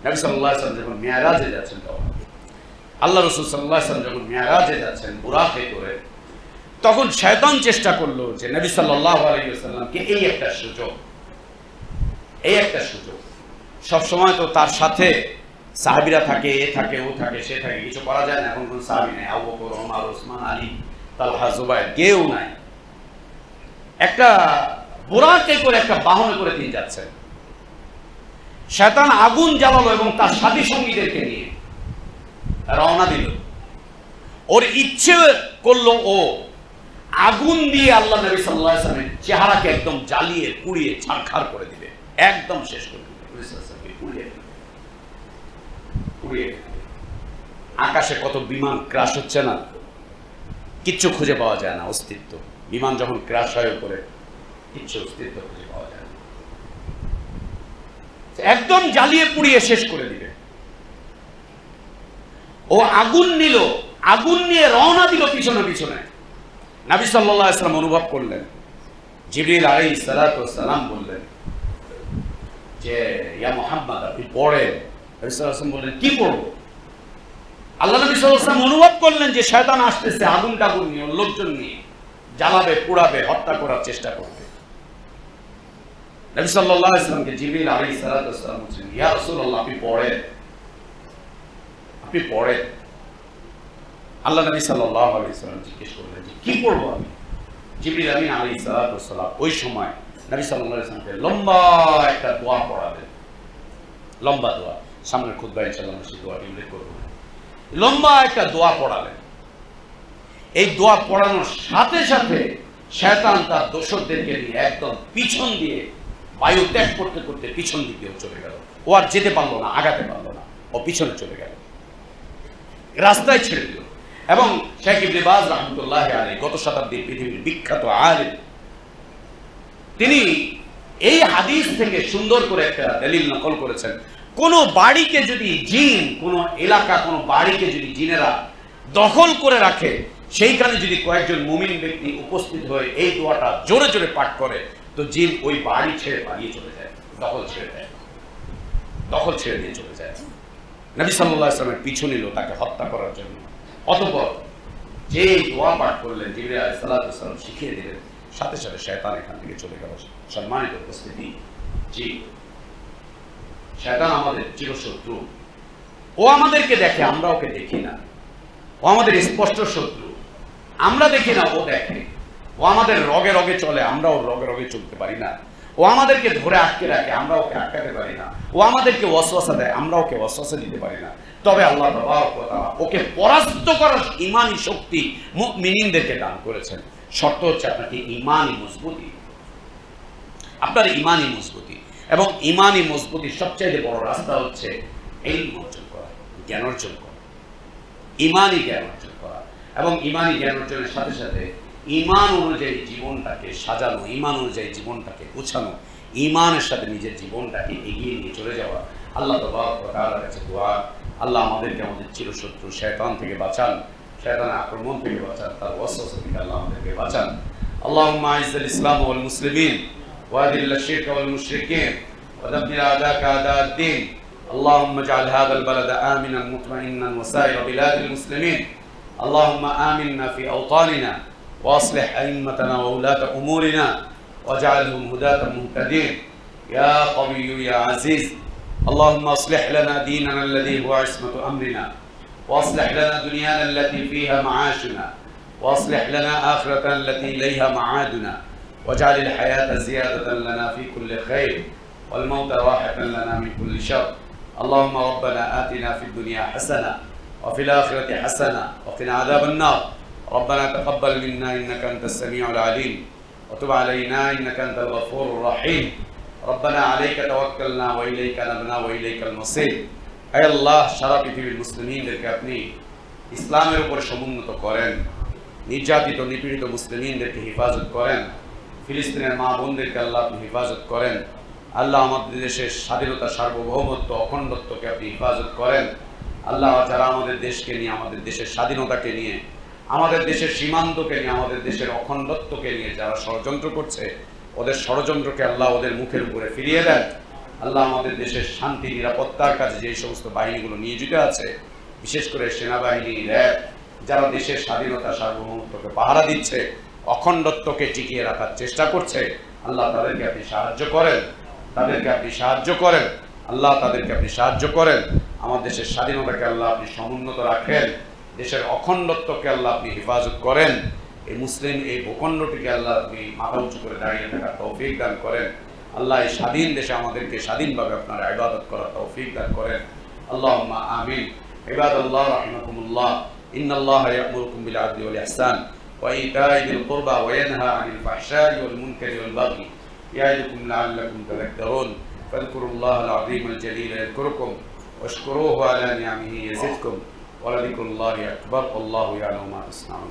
নবী সাল্লাল্লাহু আলাইহি ওয়াসাল্লাম যখন মিরাজে যাচ্ছেন, তখন আল্লাহ রাসূল সাল্লাল্লাহু আলাইহি ওয়াসাল্লাম যখন মিরাজে যাচ্ছেন বুরাকে করে, তখন শয়তান চেষ্টা করলো যে নবী সাল্লাল্লাহু আলাইহি ওয়াসাল্লামকে এই একটা সুযোগ, সব সময় তো তার সাথে সাহাবীরা থাকে, এ থাকে, ও থাকে, সে থাকে, কিছু করা যায় না। এখন কোন সাহাবী নেই, আবু বকর, ওমর, ওসমান, আলী, তালহা, জুবায়ের, কেউ নাই। একটা বুরাকে করে, একটা বাহনে করে তিনি যাচ্ছেন। শয়তান আগুন জ্বালালো এবং তার সাথী সঙ্গীদেরকে নিয়ে রওনা দিল। ওর ইচ্ছে করলো ও আগুন দিয়ে আল্লাহ নবী সাল্লাল্লাহু আলাইহি ওয়াসাল্লামের চেহারাকে একদম জ্বালিয়ে পুড়িয়ে ছারখার করে দিবে, একদম শেষ করে দিবে। আকাশে কত বিমান ক্রাশ হচ্ছে না, কিচ্ছু খুঁজে পাওয়া যায় না অস্তিত্ব। বিমান যখন ক্রাশ হয় করে, কিচ্ছু অস্তিত্ব খুঁজে পাওয়া যায় না, একদম জ্বালিয়ে পুড়িয়ে শেষ করে দিবে। ও আগুন নিল, আগুন নিয়ে রওনা দিল পিছনে পিছনে। নবী সাল্লাল্লাহু আলাইহি ওয়াসাল্লাম অনুভব করলেন, জিবরিল আলাইহিস সালাতু ওয়াস সালাম বললেন যে ইয়া মুহাম্মদ, আপনি পড়েন। নবী সাল্লাল্লাহু আলাইহি ওয়াসাল্লাম বললেন, কি পড়ব? আল্লাহ নবী সাল্লাল্লাহু আলাইহি ওয়াসাল্লাম অনুভব করলেন যে শয়তান আসতেছে আগুন টাগুন নিয়ে, লোকজন নিয়ে, জ্বালাবে, পোড়াবে, হত্যা করার চেষ্টা করবে। নবী সাল্লাল্লাহু আলাইহি ওয়াসাল্লামকে জিবরিল আলাইহিস সালাতু ওয়াস সালাম বলছেন, ইয়া রাসূলুল্লাহ, আপনি পড়েন, আপনি পড়েন। আল্লাহ নবী সাল্লাল্লাহু আলাইহি ওয়াসাল্লাম জিজ্ঞেস করলেন যে কি পড়ব আমি? জিবরিল আমিন আলাইহিস সালাতু ওয়াস সালাম ওই সময় নবী সাল্লাল্লাহু আলাইহি ওয়াসাল্লামকে লম্বা একটা দোয়া পড়াবেন, লম্বা দোয়া। সামনের খুতবায় ইনশাআল্লাহ আমরা সেই দোয়াটি উল্লেখ করব। লম্বা একটা দোয়া পড়ালেন। এই দোয়া পড়ানোর সাথে সাথে শয়তান তার দোসরদেরকে নিয়ে একদম পিছন দিয়ে বায়ু ত্যাগ করতে করতে পিছন দিকে চলে গেল। ও আর যেতে পারলো না, আগাতে পারলো না, ও পিছনে চলে গেল, রাস্তায় ছেড়ে দিল। এবং শেখ ইবনে বাজ রাহমাতুল্লাহি আলাইহি, গত শতাব্দীর পৃথিবীর বিখ্যাত আলেম, তিনি এই হাদিস থেকে সুন্দর করে একটা দলিল নকল করেছেন। কোন বাড়িকে যদি জিন, কোন এলাকা, কোন বাড়িকে যদি জিনেরা দখল করে রাখে, সেইখানে যদি কয়েকজন মুমিন ব্যক্তি উপস্থিত হয়ে এই দোয়াটা জোরে জোরে পাঠ করে, তো জিন ওই বাড়ি ছেড়ে পালিয়ে চলে যায়, দখল ছেড়ে দেয়, দখল ছেড়ে দিয়ে চলে যায়। নবী সাল্লাল্লাহু আলাইহি ওয়াসাল্লামের পিছু নিল তাকে হত্যা করার জন্য। অতঃপর যে দোয়া পাঠ করলেন জিবরাইল আলাইহিস সালাম শিখিয়ে দিলেন, সাথে সাথে শয়তান এখান থেকে চলে গেল। সম্মানিত উপস্থিতি, জি শয়তান আমাদের চিরশত্রু। ও আমাদেরকে দেখে, আমরা ওকে দেখি না। ও আমাদের স্পষ্ট শত্রু, আমরা দেখি না, ও দেখে। ও আমাদের রগে রগে চলে, আমরা ওর রগে রগে চলতে পারি না। ও আমাদেরকে ধরে আটকে রাখে, আমরা ওকে আটকাতে পারি না। ও আমাদেরকে ওয়াসওয়াসা দেয়, আমরা ওকে ওয়াসওয়াসা দিতে পারি না। তবে আল্লাহ তাবারক ওয়া তাআলা ওকে পরাস্ত করার ঈমানি শক্তি মুমিনদেরকে দান করেছেন। শর্ত হচ্ছে আপনাকে ঈমানি মজবুতি, আপনার ঈমানি মজবুতি। এবং ঈমানি মজবুতির সবচেয়ে বড় রাস্তা হচ্ছে ইলম অর্জন করা, জ্ঞান অর্জন করা, ঈমানি জ্ঞান অর্জন করা। এবং ঈমানি জ্ঞান অর্জনের সাথে সাথে ঈমান অনুযায়ী জীবনটাকে সাজানো, ঈমান অনুযায়ী জীবনটাকে গোছানো, ঈমানের সাথে নিজের জীবনটাকে এগিয়ে নিয়ে চলে যাওয়া। আল্লাহ তাবারক ওয়া তাআলার কাছে দোয়া, আল্লাহ আমাদেরকে আমাদের চিরশত্রু শয়তান থেকে বাঁচান, শয়তানের আক্রমণ থেকে বাঁচান, তার ওয়াসওয়াসা থেকে আল্লাহ আমাদেরকে বাঁচান। আল্লাহুম্মা আইজ্জিল ইসলাম ওয়াল মুসলিমিন ওয়া আযিল্লাশ শিরকা ওয়াল মুশরিকিন ওয়া দাম্মির আ'দাকা আ'দা'আদ-দ্বীন। আল্লাহুম্মা اجعل هذا البلد آمنا مطمئنا وسائر بلاد المسلمين. اللهم آمنا في أوطاننا وأصلح أئمتنا وولاة أمورنا واجعلهم هداة مهتدين يا قوي يا عزيز. اللهم اصلح لنا ديننا الذي هو عصمة أمرنا، واصلح لنا دنيانا التي فيها معاشنا، واصلح لنا آخرتنا التي إليها معادنا، واجعل الحياة زيادة لنا في كل خير والموت راحة لنا من كل شر. اللهم ربنا آتنا في الدنيا حسنة وفي الآخرة حسنة وقنا عذاب النار. ربنا تقبل منا إنك أنت السميع العليم وتب علينا إنك أنت الغفور الرحيم. ربنا عليك توكلنا وإليك نبنا وإليك المصير. أي الله সারা পৃথিবীর মুসলিমদেরকে আপনি ইসলামের উপর সমুন্নত করেন, নির্যাতিত নিপীড়িত মুসলিমদেরকে হেফাজত করেন, ফিলিস্তিনের মা বোনদেরকে আল্লাহ আপনি হেফাজত করেন। আল্লাহ আমাদের দেশের স্বাধীনতা, সার্বভৌমত্ব, অখণ্ডত্বকে আপনি হেফাজত করেন। আল্লাহ যারা আমাদের দেশকে নিয়ে, আমাদের দেশের স্বাধীনতাকে নিয়ে, আমাদের দেশের সীমান্তকে নিয়ে, আমাদের দেশের অখণ্ডত্বকে নিয়ে যারা ষড়যন্ত্র করছে, ওদের ষড়যন্ত্রকে আল্লাহ ওদের মুখের উপরে ফিরিয়ে দেন। আল্লাহ আমাদের দেশের শান্তি নিরাপত্তার কাজে যে সমস্ত বাহিনীগুলো নিয়োজিত আছে, বিশেষ করে সেনাবাহিনী, র্যাব, যারা দেশের স্বাধীনতা, সার্বভৌমত্বকে পাহারা দিচ্ছে, অখণ্ডত্বকে টিকিয়ে রাখার চেষ্টা করছে, আল্লাহ তাদেরকে আপনি সাহায্য করেন, তাদেরকে আপনি সাহায্য করেন, আল্লাহ তাদেরকে আপনি সাহায্য করেন। আমার দেশের স্বাধীনতাকে আল্লাহ আপনি সমুন্নত রাখেন, দেশের অখণ্ডত্বকে আল্লাহ আপনি হেফাজত করেন, এই মুসলিম এই ভূখণ্ডটিকে আল্লাহ আপনি মাথা উঁচু করে দাঁড়িয়ে থাকার তৌফিক দান করেন। আল্লাহ এই স্বাধীন দেশে আমাদেরকে স্বাধীনভাবে আপনার ইবাদত করার তৌফিক দান করেন। আল্লাহুম্মা আমিন। ইবাদাল্লাহ রাহিমাকুমুল্লাহ, ইন্নাল্লাহা ইয়া'মুরুকুম বিল আদলি ওয়াল ইহসান ওয়া ইতা'i যিল কুরবা ওয়া ইয়ানহা আনিল ফাহশা'i ওয়াল মুনকারি ওয়াল বাগই ইয়া'iদুকুম লা'আল্লাকুম তাযাক্কারুন। ফাযকুরুল্লাহাল আযীমাল জালীলা ইয়াযকুরুকুম ওয়াশকুরুহু আলা নি'আমিহি ইয়াজিদকুম ওয়া লাযিকরুল্লাহি আকবার। আল্লাহু ইয়া'লামু মা তাসনাউন।